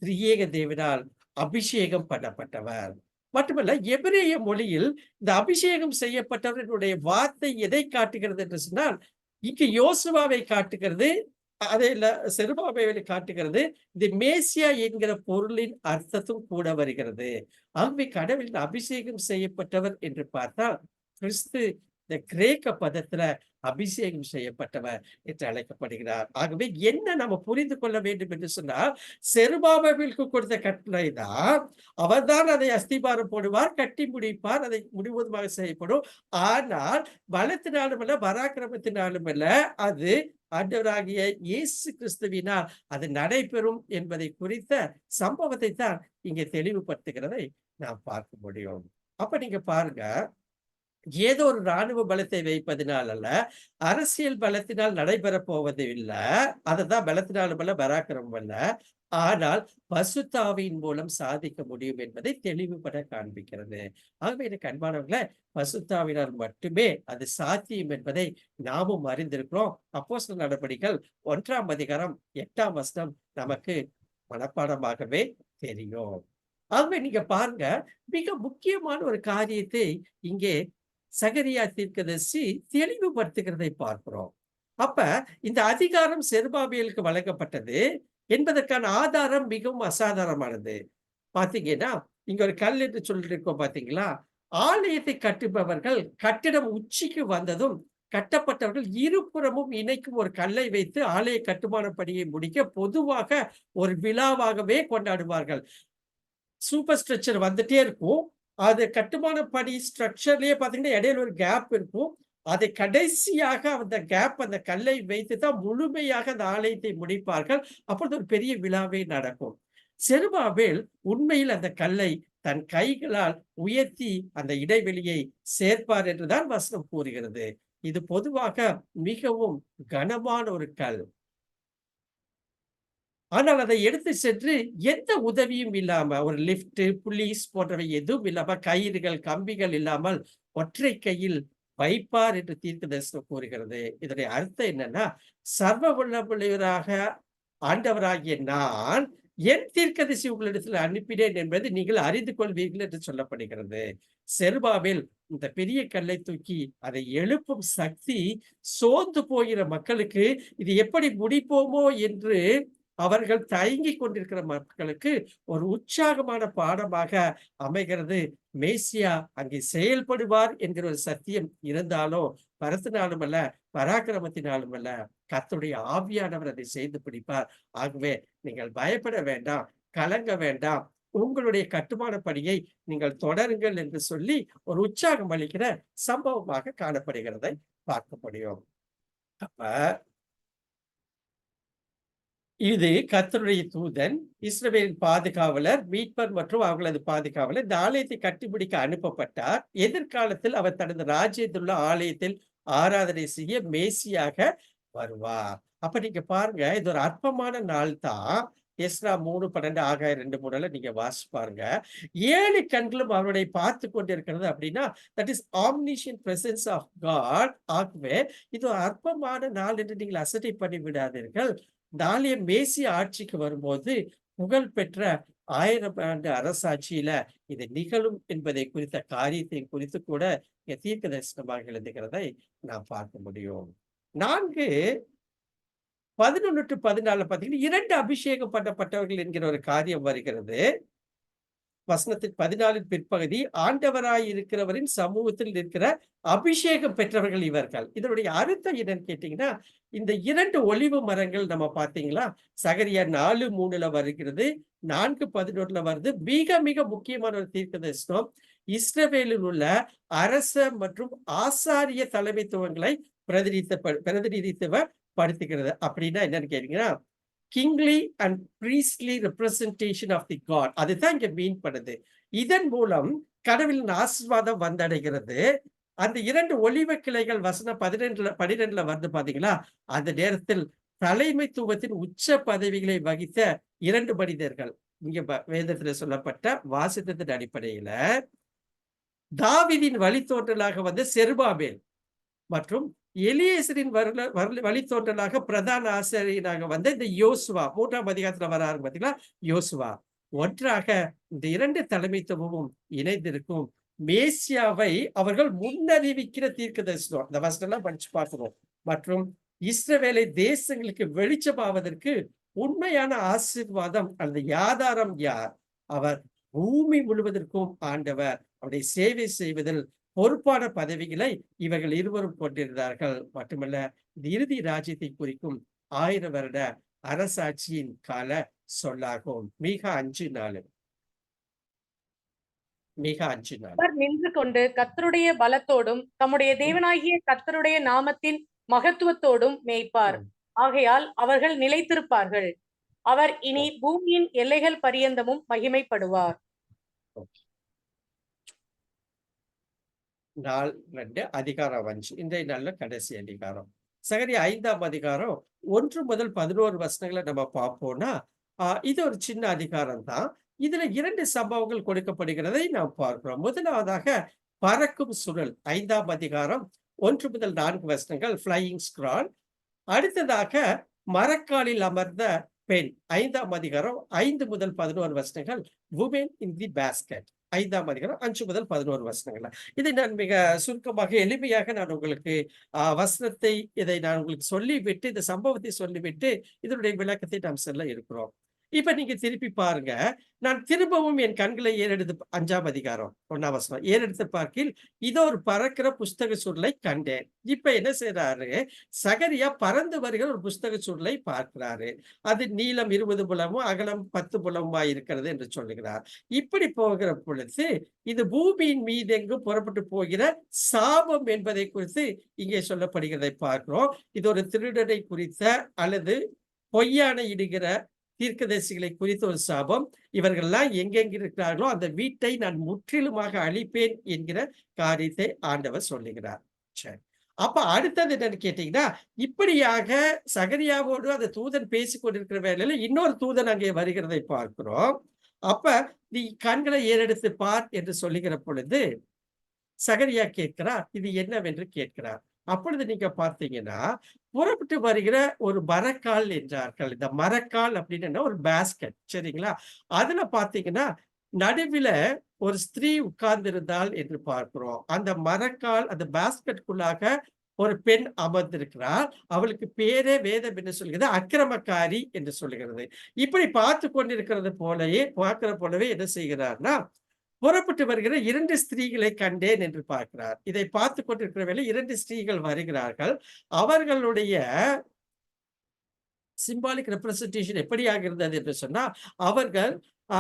திரியேக தேவனால் அபிஷேகம் பண்ணப்பட்டவர். மட்டுமல்ல, எபிரேய மொழியில் இந்த அபிஷேகம் செய்யப்பட்டவர்களுடைய வார்த்தை எதை காட்டுகிறது என்று சொன்னால், இங்கு யோசுவாவை காட்டுகிறது, அதில செருபாபேலை காட்டுகிறது. இந்த மேசியா என்கிற பொருளின் அர்த்தத்தும் கூட வருகிறது. ஆகவே கடவுளின் அபிஷேகம் செய்யப்பட்டவர் என்று பார்த்தால், கிறிஸ்து இந்த கிரேக்க பதத்துல அபிஷேகம் செய்யப்பட்டவர் என்று அழைக்கப்படுகிறார். ஆகவே என்ன நம்ம புரிந்து கொள்ள வேண்டும் என்று சொன்னால், செருபாபேலுக்கு கொடுத்த கட்டளை தான், அவர்தான் அதை அஸ்திபாரம் போடுவார், கட்டி முடிப்பார், அதை முழுவதுமாக செய்யப்படும். ஆனால் பலத்தினாலும் அல்ல, பராக்கிரமத்தினாலும் அல்ல, அது ஆண்டவராகிய இயேசு கிறிஸ்துவினால் அது நடைபெறும் என்பதை குறித்த சம்பவத்தை தான் இங்கே தெளிவுபடுத்துகிறதை நாம் பார்க்க முடியும். அப்ப நீங்க பாருங்க, ஏதோ ஒரு ராணுவ பலத்தை வைப்பதினால் அல்ல, அரசியல் பலத்தினால் நடைபெறப் போவது இல்ல. அதுதான் பலத்தினாலும் அல்ல, பராக்கிரமம் அல்ல. ஆனால் பசுத்தாவியின் மூலம் சாதிக்க முடியும் என்பதை தெளிவுபட காண்பிக்கிறது. ஆகவே எனக்கு அன்பானவர்களே, பசுத்தாவினால் மட்டுமே அது சாத்தியம் என்பதை நாமும் அறிந்திருக்கிறோம். அப்போஸ்தலர் நடபடிகள் 1ஆம் அதிகாரம் 8ஆம் வசனம் நமக்கு மனப்பாடமாகவே தெரியும். ஆகவே நீங்க பாருங்க, மிக முக்கியமான ஒரு காரியத்தை இங்கே சகரியா தீர்க்கதரிசி தெளிவுபடுத்துகிறதை பார்க்கிறோம். அப்ப இந்த அதிகாரம் செருபாபேலுக்கு வழங்கப்பட்டது என்பதற்கான ஆதாரம் மிகவும் அசாதாரணமானது. பாத்தீங்கன்னா, இங்க ஒரு கல் என்று சொல்லியிருக்கோம் பாத்தீங்களா? ஆலயத்தை கட்டுபவர்கள் கட்டிடம் உச்சிக்கு வந்ததும், கட்டப்பட்டவர்கள் இருபுறமும் இணைக்கும் ஒரு கல்லை வைத்து ஆலய கட்டுமான பணியை முடிக்க பொதுவாக ஒரு விழாவாகவே கொண்டாடுவார்கள். சூப்பர் ஸ்ட்ரக்சர் வந்துட்டே இருக்கும். அது கட்டுமான பணி ஸ்ட்ரக்சர்லயே பார்த்தீங்கன்னா, இடையில ஒரு கேப் இருக்கும். அதை கடைசியாக அந்த கேப் அந்த கல்லை வைத்து தான் முழுமையாக அந்த ஆலயத்தை முடிப்பார்கள். அப்பொழுது ஒரு பெரிய விழாவே நடக்கும். செருபாபேல் உண்மையில் அந்த கல்லை தன் கைகளால் உயர்த்தி அந்த இடைவெளியை சேர்ப்பார் என்றுதான் வசனம் கூறுகிறது. இது பொதுவாக மிகவும் கனமான ஒரு கல். ஆனால் அதை எடுத்து சென்று எந்த உதவியும் இல்லாம ஒரு லிஃப்ட், புலீஸ் போன்றவை எதுவும் இல்லாம கயிறுகள், கம்பிகள் இல்லாமல் ஒற்றை கையில் வைப்பார் என்று தீர்க்கதரிசனம் கூறுகிறது. இதனுடைய அர்த்தம் என்னன்னா, சர்வ வல்லமையுள்ளவராக ஆண்டவராகிய நான் என் தீர்க்கதரிசி உங்களிடத்தில் அனுப்பினேன் என்பதை நீங்கள் அறிந்து கொள்வீர்கள் என்று சொல்லப்படுகிறது. செருபாபேல் இந்த பெரிய கல்லை தூக்கி அதை எழுப்பும் சக்தி சோர்ந்து போகிற மக்களுக்கு இது எப்படி முடிப்போமோ என்று அவர்கள் தயங்கிக் கொண்டிருக்கிற மக்களுக்கு ஒரு உற்சாகமான பாடமாக அமைகிறது. மேசியா அங்கே செயல்படுவார் என்கிற ஒரு சத்தியம் இருந்தாலும் பரத்தினாலும் அல்ல, பராக்கிரமத்தினாலும் அல்ல, கர்த்தருடைய ஆவியானவர் அதை செய்து பிடிப்பார். ஆகவே நீங்கள் பயப்பட வேண்டாம், கலங்க வேண்டாம், உங்களுடைய கட்டுமான பணியை நீங்கள் தொடருங்கள் என்று சொல்லி ஒரு உற்சாகம் அளிக்கிற சம்பவமாக காணப்படுகிறதை பார்க்க முடியும். அப்ப இது கர்த்தருடைய தூதன், இஸ்ரவேலின் பாதுகாவலர், மீட்பர் மற்றும் அவர்களது பாதுகாவலர் இந்த ஆலயத்தை கட்டிப்பிடிக்க அனுப்பப்பட்டார். எதிர்காலத்தில் அவர் தனது ராஜ்யத்தில் உள்ள ஆலயத்தில் ஆராதனை செய்ய மேசியாக வருவார். அப்ப நீங்க பாருங்க, இது ஒரு அற்பமான நாள் தான். எஸ்றா 3:12 ஆகாயம் 2:3 நீங்க வாசிச்சு பாருங்க. 7 கண்களும் அவருடைய பார்த்து கொண்டிருக்கிறது அப்படின்னா, that is omniscient presence of God. ஆகவே இது ஒரு அற்பமான நாள் என்று நீங்கள் அசட்டை பண்ணி விடாதீர்கள். தாலிய மேசி ஆட்சிக்கு வரும்போது புகழ் பெற்ற 1000 ஆண்டு அரசாட்சியில இது நிகழும் என்பதை குறித்த காரியத்தை குறித்து கூட தீர்க்க தரிசனமாக எழுதுகிறதை நாம் பார்க்க முடியும். 4 11 to 14 பார்த்தீங்கன்னா 2 அபிஷேகம் பண்ணப்பட்டவர்கள் என்கிற ஒரு காரியம் வருகிறது. வசனத்தின் 14 பிற்பகுதி ஆண்டவராய் இருக்கிறவரின் சமூகத்தில் இருக்கிற அபிஷேகம் பெற்றவர்கள் இவர்கள். இதனுடைய அர்த்தம் என்னன்னு கேட்டீங்கன்னா, இந்த 2 ஒலிவ மரங்கள் நம்ம பார்த்தீங்களா? சகரியா 4:3 வருகிறது, 4:11 வருது. மிக மிக முக்கியமான ஒரு தீர்க்கதரிசனம். இஸ்ரவேலில் உள்ள அரச மற்றும் ஆசாரிய தலைமைத்துவங்களை பிரதிநிதித்துவப்படுத்துகிறது. அப்படின்னா என்னன்னு கேட்டீங்கன்னா, kingly and priestly representation of the God, அதுதான் இங்க மீன் பண்ணுது. இதன் மூலம் கடவுளின் ஆசீர்வாதம் வந்தடைகிறது. அந்த 2 ஒலிவ கிளைகள் வசனம் 12ல வருது பாத்தீங்களா? அந்த நேரத்தில் தலைமைத்துவத்தின் உச்ச பதவிகளை வகித்த 2 மனிதர்கள் இங்க வேதத்துல சொல்லப்பட்ட வாசித்தத்தின் அடிப்படையில தாவீதின் வழித்தோன்றலாக வந்த செருபாபேல் மற்றும் எலியேசரின் வழித்தோன்றலாக பிரதான ஆசிரியனாக வந்த இந்த யோசுவா 3ஆம் அதிகாரத்துல வராரு பாத்தீங்களா? யோசுவா ஒன்றாக இந்த 2 தலைமைத்துவமும் இணைந்திருக்கும் மேசியாவை அவர்கள் முன்னறிவிக்கிற தீர்க்க தரிசனம். இந்த வசனம் எல்லாம் படிச்சு பார்க்கணும். மற்றும் இஸ்ரவேலை தேசங்களுக்கு வெளிச்சமாவதற்கு உண்மையான ஆசீர்வாதம் அந்த ஆதாரம் யார்? அவர் பூமி முழுவதற்கும் ஆண்டவர். அவருடைய சேவை செய்வதில் பொறுப்பான பதவிகளை இவர்கள் இருவரும் கொண்டிருந்தார்கள். மட்டுமல்ல, இந்த இறுதி ராஜ்யத்தை குறிக்கும் 1000 வருட அரசாட்சியின் கால சொல்லாகும். மீகா 5:4. மீகா 5:4. அவர் நின்று கொண்டு கர்த்தருடைய பலத்தோடும் தம்முடைய தேவனாகிய கர்த்தருடைய நாமத்தின் மகத்துவத்தோடும் மேய்ப்பார். ஆகையால் அவர்கள் நிலைத்திருப்பார்கள். அவர் இனி பூமியின் எல்லைகள் பரியந்தமும் மகிமைப்படுவார். நாள் 2 அதிகாரம் 5. இன்றைய நாள்ல கடைசி அதிகாரம். சகரியா 5ஆம் அதிகாரம் 1 முதல் 11 வசனங்களை நம்ம பார்ப்போம்னா, இது ஒரு சின்ன அதிகாரம் தான். இதுல 2 சம்பவங்கள் கொடுக்கப்படுகிறதை நாம் பார்க்கிறோம். முதலாவதாக பறக்கும் சுழல் 5ஆம் அதிகாரம் 1 முதல் 4 வசனங்கள் ஃப்ளையிங் ஸ்க்ரால். அடுத்ததாக மரக்காலில் அமர்ந்த பெண் 5ஆம் அதிகாரம் 5 முதல் 11 வசனங்கள் வுமென் இன் தி பாஸ்கெட். 5ஆம் அதிகாரம் 5 முதல் 11 வசனங்கள். இதை நான் மிக சுருக்கமாக எளிமையாக நான் உங்களுக்கு வசனத்தை இதை நான் உங்களுக்கு சொல்லிவிட்டு இந்த சம்பவத்தை சொல்லிவிட்டு இதனுடைய விளக்கத்தை நாம் சொல்ல இருக்கிறோம். இப்ப நீங்க திருப்பி பாருங்க. நான் திரும்பவும் என் கண்களை ஏறெடுத்து 5ஆம் அதிகாரம் 1ஆம் வசனம். ஏறெடுத்து பார்க்கையில் இதோ ஒரு பறக்கிற புஸ்தக சுருளை கண்டேன். இப்ப என்ன செய்றாரு? சகரியா பறந்து வருகிற ஒரு புஸ்தக சுருளை பார்க்கிறாரு. அது நீளம் 20 முழமும் அகலம் 10 முழமுமாய் இருக்கிறது என்று சொல்லுகிறார். இப்படி போகிற பொழுது இது பூமியின் மீதெங்கும் புறப்பட்டு போகிற சாபம் என்பதை குறித்து இங்கே சொல்லப்படுகிறதை பார்க்கிறோம். இது ஒரு திருடனை குறித்த அல்லது பொய்யான இடுகிற தீர்க்கதரிசிகளை குறித்த ஒரு சாபம். இவர்கள்லாம் எங்கெங்க இருக்கிறார்களோ அந்த வீட்டை நான் முற்றிலுமாக அழிப்பேன் என்கிற காரியத்தை ஆண்டவர் சொல்லுகிறார். சரி. அப்ப அடுத்தது என்னன்னு கேட்டீங்கன்னா, இப்படியாக சகரியாவோடு அந்த தூதன் பேசிக் கொண்டிருக்கிற வேளையில இன்னொரு தூதன் அங்கே வருகிறதை பார்க்கிறோம். அப்ப நீ கண்களை ஏறெடுத்து பார் என்று சொல்லுகிற பொழுது சகரியா கேட்கிறார், இது என்னவென்று கேட்கிறார். அப்பொழுது நீங்க பார்த்தீங்கன்னா, புறப்பட்டு வருகிற ஒரு மரக்கால் என்றார்கள். இந்த மரக்கால் அப்படின்னு ஒரு பாஸ்கெட், சரிங்களா? அதுல பார்த்தீங்கன்னா, நடுவில ஒரு ஸ்திரீ உட்கார்ந்திருந்தாள் என்று பார்க்கிறோம். அந்த மரக்கால் அந்த பாஸ்கெட்குள்ளாக ஒரு பெண் அமர்ந்திருக்கிறாள். அவளுக்கு பேரே வேதம் என்ன சொல்கிறது? அக்கிரமக்காரி என்று சொல்லுகிறது. இப்படி பார்த்து கொண்டிருக்கிறது பார்க்கிற போலவே என்ன செய்கிறார்னா, புறப்பட்டு வருகிற 2 ஸ்திரீகளை கண்டேன் என்று பார்க்கிறார். இதை பார்த்துக் கொண்டிருக்கிற வேளை 2 ஸ்திரீகள் வருகிறார்கள். அவர்களுடைய சிம்பாலிக் ரெப்ரசன்டேஷன் எப்படியாக இருந்தது என்று சொன்னால், அவர்கள் ஆ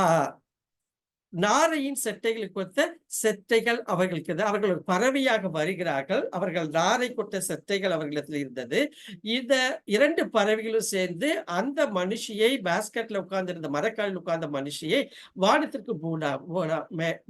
நாரையின் செட்டைகளை கொத்த செட்டைகள் அவர்களுக்கு அவர்கள் ஒரு பறவையாக வருகிறார்கள். அவர்கள் நாரை கொட்ட செட்டைகள் அவர்களிடத்தில் இருந்தது. இந்த 2 பறவைகளும் சேர்ந்து அந்த மனுஷியை பாஸ்கெட்ல உட்கார்ந்திருந்த மரக்காலில் உட்கார்ந்த மனுஷியை வானத்திற்கு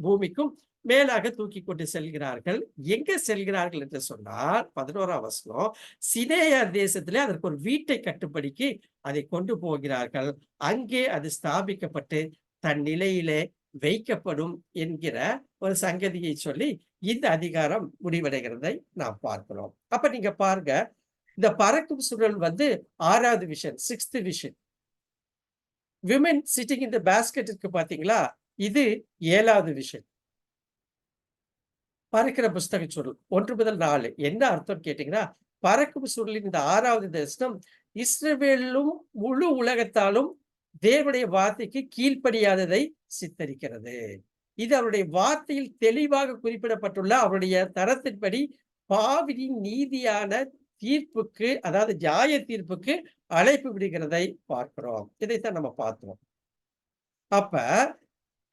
பூமிக்கும் மேலாக தூக்கி கொண்டு செல்கிறார்கள். எங்க செல்கிறார்கள் என்று சொன்னால் 11ஆம் வசனம், சினேயா தேசத்திலே அதற்கு ஒரு வீட்டை கட்டும்படிக்கு அதை கொண்டு போகிறார்கள். அங்கே அது ஸ்தாபிக்கப்பட்டு தன் நிலையிலே வைக்கப்படும் என்கிற ஒரு சங்கதியை சொல்லி இந்த அதிகாரம் முடிவடைகிறதை நாம் பார்க்கிறோம். அப்ப நீங்க பாருங்க, இந்த பறக்கும் சுழல் 6வது vision, 6th vision. Women sitting in the basket இருக்கு பாத்தீங்களா? இது 7வது விஷன். பறக்கிற புஸ்தக சுருள் 1 முதல் 4 என்ன அர்த்தம் கேட்டீங்கன்னா, பறக்கும் சுருளின் இந்த 6வது தரிசனம் இஸ்ரவேலும் முழு உலகத்தாலும் தேவனுடைய வார்த்தைக்கு கீழ்ப்படியாததை சித்தரிக்கிறது. இது அவருடைய வார்த்தையில் தெளிவாக குறிப்பிடப்பட்டுள்ள அவருடைய தரத்தின்படி பாவியின் நீதியான தீர்ப்புக்கு, அதாவது நியாய தீர்ப்புக்கு அழைப்பு விடுகிறதை பார்க்கிறோம். இதைத்தான் நம்ம பார்த்தோம். அப்ப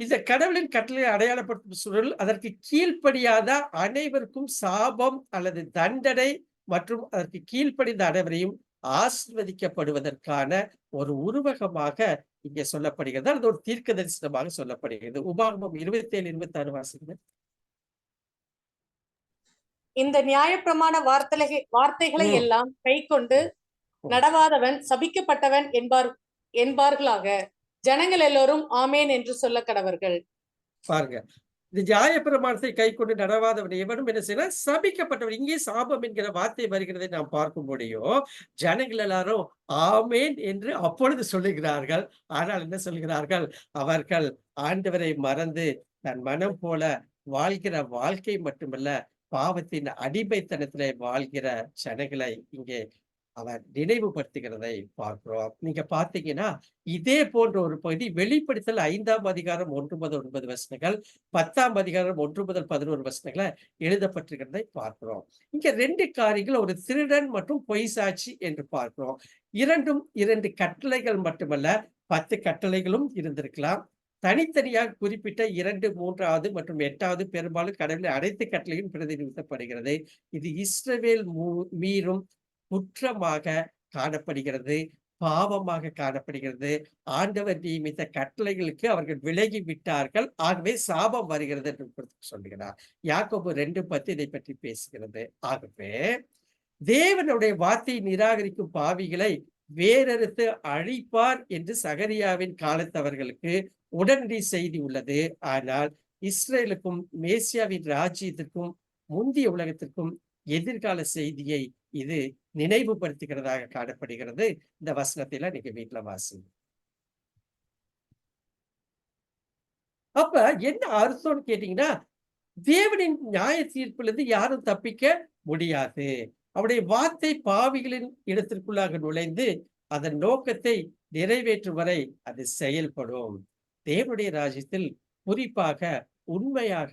இந்த கடவுளின் கட்டளை அடையாளப்படுத்தும் சுருள் அதற்கு கீழ்ப்படியாத அனைவருக்கும் சாபம் அல்லது தண்டனை மற்றும் அதற்கு கீழ்ப்படிந்த அனைவரையும் ஆசீர்வதிக்கப்படுவதற்கான ஒரு உருவகமாக இங்கே சொல்லப்படுகிறது. அது ஒரு தீர்க்க தரிசனமாக சொல்லப்படுகிறது. உபாகமம் 27, 26 வாசிங்க. இந்த நியாயப்பிரமாண வார்த்தைகளை எல்லாம் கைக்கொண்டு நடவாதவன் சபிக்கப்பட்டவன் என்பார்களாக. ஜனங்கள் எல்லோரும் ஆமேன் என்று சொல்ல கடவர்கள். பாருங்க, இந்த நியாயப்பிரமாணத்தை கைக்கொண்டு நடவாதவன் எவனும் என்ன செய்யலாம்? சபிக்கப்பட்டவன். இங்கே சாபம் என்கிற வார்த்தை வருகிறதை நாம் பார்க்கும் முடியும். ஜனங்கள் எல்லாரும் ஆமேன் என்று அப்பொழுது சொல்லுகிறார்கள். ஆனால் என்ன சொல்கிறார்கள்? அவர்கள் ஆண்டவரை மறந்து தன் மனம் போல வாழ்கிற வாழ்க்கை மட்டுமல்ல, பாவத்தின் அடிமைத்தனத்திலே வாழ்கிற ஜனங்களை இங்கே அவர் நினைவுபடுத்துகிறதை பார்க்கிறோம். நீங்க பார்த்தீங்கன்னா, இதே போன்ற ஒரு பகுதி வெளிப்படுத்தல் 5ஆம் அதிகாரம் 1 முதல் 9 வசனங்கள், 10ஆம் அதிகாரம் 1 முதல் 11 வசனங்களை எழுதப்பட்டிருக்கிறதை பார்க்கிறோம். இங்க 2 காரியங்கள், ஒரு திருடன் மற்றும் பொய் சாட்சி என்று பார்க்கிறோம். இரண்டும் 2 கட்டளைகள் மட்டுமல்ல, 10 கட்டளைகளும் இருந்திருக்கலாம். தனித்தனியாக குறிப்பிட்ட 2, 3வது மற்றும் 8வது பெரும்பாலும் கடவுளின் அனைத்து கட்டளையும் பிரதிநிதிப்படுகிறது. இது இஸ்ரவேல் மீறும் குற்றமாக காணப்படுகிறது, பாவமாக காணப்படுகிறது. ஆண்டவர் நியமித்த கட்டளைகளுக்கு அவர்கள் விலகி விட்டார்கள். ஆகவே சாபம் வருகிறது என்று சொல்லுகிறார். யாக்கோபு 2:10 இதை பற்றி பேசுகிறது. ஆகவே தேவனுடைய வார்த்தையை நிராகரிக்கும் பாவிகளை வேறறுத்து அழிப்பார் என்று சகரியாவின் காலத்தவர்களுக்கு உடனடி செய்தி உள்ளது. ஆனால் இஸ்ரேலுக்கும் மேசியாவின் ராஜ்யத்திற்கும் முந்தைய உலகத்திற்கும் எதிர்கால செய்தியை இது நினைவுபடுத்துகிறதாக காணப்படுகிறது. இந்த வசனத்தில நீங்க வீட்டுல வாசிங்க. அப்ப என்ன அர்த்தம்னு கேட்டீங்கன்னா, தேவனின் நியாய தீர்ப்பிலிருந்து யாரும் தப்பிக்க முடியாது. அவருடைய வார்த்தை பாவிகளின் இடத்திற்குள்ளாக நுழைந்து அதன் நோக்கத்தை நிறைவேற்றும் வரை அது செயல்படும். தேவனுடைய ராஜ்யத்தில் குறிப்பாக உண்மையாக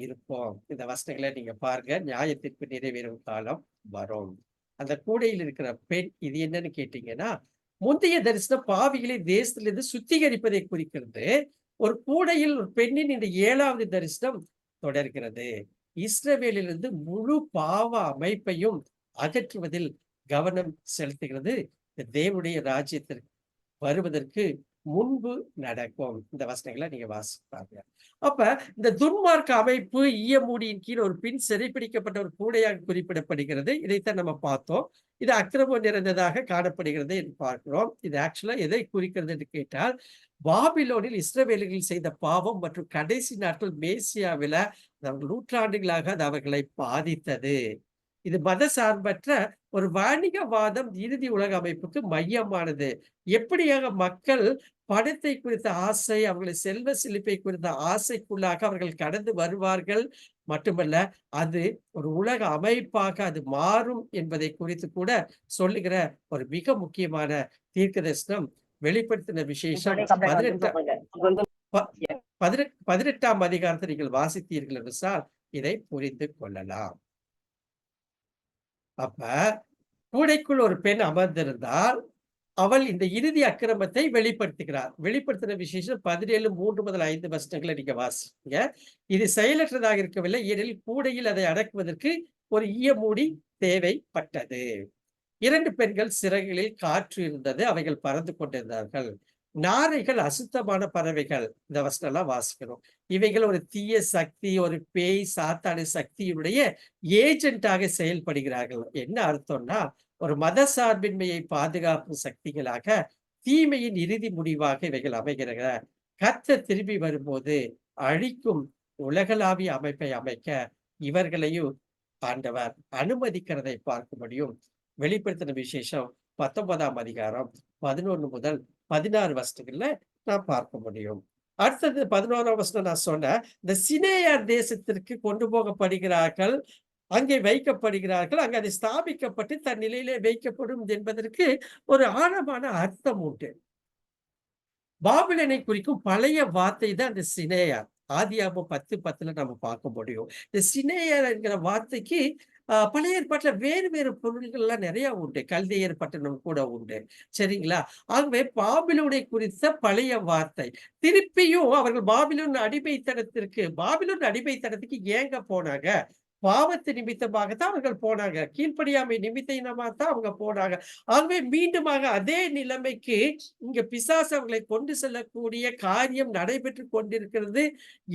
இருப்போம். இந்த வசனங்களை நீங்க பாருங்க. நியாய தீர்ப்பு நிறைவேறும் காலம் வரும். அந்த கூடையில் இருக்கிற பெண் இது என்னன்னு கேட்டீங்கன்னா, முந்தைய தரிசனம் பாவிகளை தேசத்திலிருந்து சுத்திகரிப்பதை குறிக்கிறது. ஒரு கூடையில் ஒரு பெண்ணின் இந்த 7வது தரிசனம் தொடர்கிறது. இஸ்ரவேலிலிருந்து முழு பாவ அமைப்பையும் அகற்றுவதில் கவனம் செலுத்துகிறது. இந்த தேவனுடைய ராஜ்யத்திற்கு வருவதற்கு முன்பு நடக்கும். இந்த வசனங்களை நீங்க வாசிப்பாங்க. அப்ப இந்த துன்மார்க்க அமைப்பு ஈயமூடியின் கீழ் ஒரு பின் சிறைப்பிடிக்கப்பட்ட ஒரு கூடையாக குறிப்பிடப்படுகிறது. இதைத்தான் நம்ம பார்த்தோம். இது அக்கிரமம் நிறைந்ததாக காணப்படுகிறது என்று பார்க்கிறோம். இது ஆக்சுவலா எதை குறிக்கிறது என்று கேட்டால், பாபிலோனில் இஸ்ரவேலர்கள் செய்த பாவம் மற்றும் கடைசி நாட்கள் மேசியாவில நூற்றாண்டுகளாக அது அவர்களை பாதித்தது. இது மத சார்பற்ற ஒரு வாணிகவாதம் இறுதி உலக அமைப்புக்கு மையமானது. எப்படியாக மக்கள் பணத்தை குறித்த ஆசை, அவர்களை செல்வ செழிப்பை குறித்த ஆசைக்குள்ளாக அவர்கள் கடந்து வருவார்கள் மட்டுமல்ல, அது ஒரு உலக அமைப்பாக அது மாறும் என்பதை குறித்து கூட சொல்லுகிற ஒரு மிக முக்கியமான தீர்க்கதரிசனம் வெளிப்படுத்தின விசேஷம் 18ஆம் அதிகாரத்தை நீங்கள் வாசித்தீர்கள் என்றால் இதை புரிந்து கொள்ளலாம். அப்ப கூடைக்குள் ஒரு பெண் அமர்ந்திருந்தால் அவள் இந்த இறுதி அக்கிரமத்தை வெளிப்படுத்துகிறார். வெளிப்படுத்தின விசேஷம் 17:3 முதல் 5 வசனங்களை நீங்க வாசிங்க. இது செயலற்றதாக இருக்கவில்லை, ஏனெனில் கூடையில் அதை அடக்குவதற்கு ஒரு ஈயமூடி தேவைப்பட்டது. 2 பெண்கள் சிறகுகளில் காற்று இருந்தது, அவைகள் பறந்து கொண்டிருந்தார்கள். நாரைகள் அசுத்தமான பறவைகள். இந்த வசனம் எல்லாம் வாசிக்கணும். இவைகள் ஒரு தீய சக்தி, ஒரு பேய் சாத்தான சக்தியினுடைய ஏஜென்ட்டாக செயல்படுகிறார்கள். என்ன அர்த்தம்னா, ஒரு மத சார்பின்மையை பாதுகாக்கும் சக்திகளாக தீமையின் இறுதி முடிவாக இவைகள் அமைகின்றன. கர்த்தர் திரும்பி வரும்போது அழிக்கும் உலகளாவிய அமைப்பை அமைக்க இவர்களையும் ஆண்டவர் அனுமதிக்கிறதை பார்க்க முடியும். வெளிப்படுத்தின விசேஷம் 19ஆம் அதிகாரம் 11 முதல் 16 வசனங்கள்ல நாம் பார்க்க முடியும். அடுத்தது 11ஆம் வசனம் நான் சொன்னேன். இந்த சினேயார் தேசத்திற்கு கொண்டு போகப்படுகிறார்கள், அங்கே வைக்கப்படுகிறார்கள், அங்கே அது ஸ்தாபிக்கப்பட்டு தன் நிலையிலே வைக்கப்படும் என்பதற்கு ஒரு ஆழமான அர்த்தம் உண்டு. பாபிலோனை குறிக்கும் பழைய வார்த்தை தான் இந்த சினேயார். ஆதியாகமம் 10:10 நம்ம பார்க்க முடியும். இந்த சினேயார் என்கிற வார்த்தைக்கு பழைய ஏற்பாட்டுல வேறு வேறு பொருள்கள் எல்லாம் நிறைய உண்டு. கல்தேயர் பட்டணம் கூட உண்டு. சரிங்களா? ஆகவே பாபிலோனை குறித்த பழைய வார்த்தை. திருப்பியும் அவர்கள் பாபிலோன் அடிமைத்தனத்துக்கு ஏங்க போனாங்க? பாவத்து நிமித்தமாகத்தான் அவர்கள் போனாங்க. கீழ்ப்படியாமை நிமித்தமாகத்தான் அவங்க போனாங்க. ஆகவே மீண்டுமாக அதே நிலைமைக்கு இங்க பிசாசு அவர்களை கொண்டு செல்லக்கூடிய காரியம் நடைபெற்றுக் கொண்டிருக்கிறது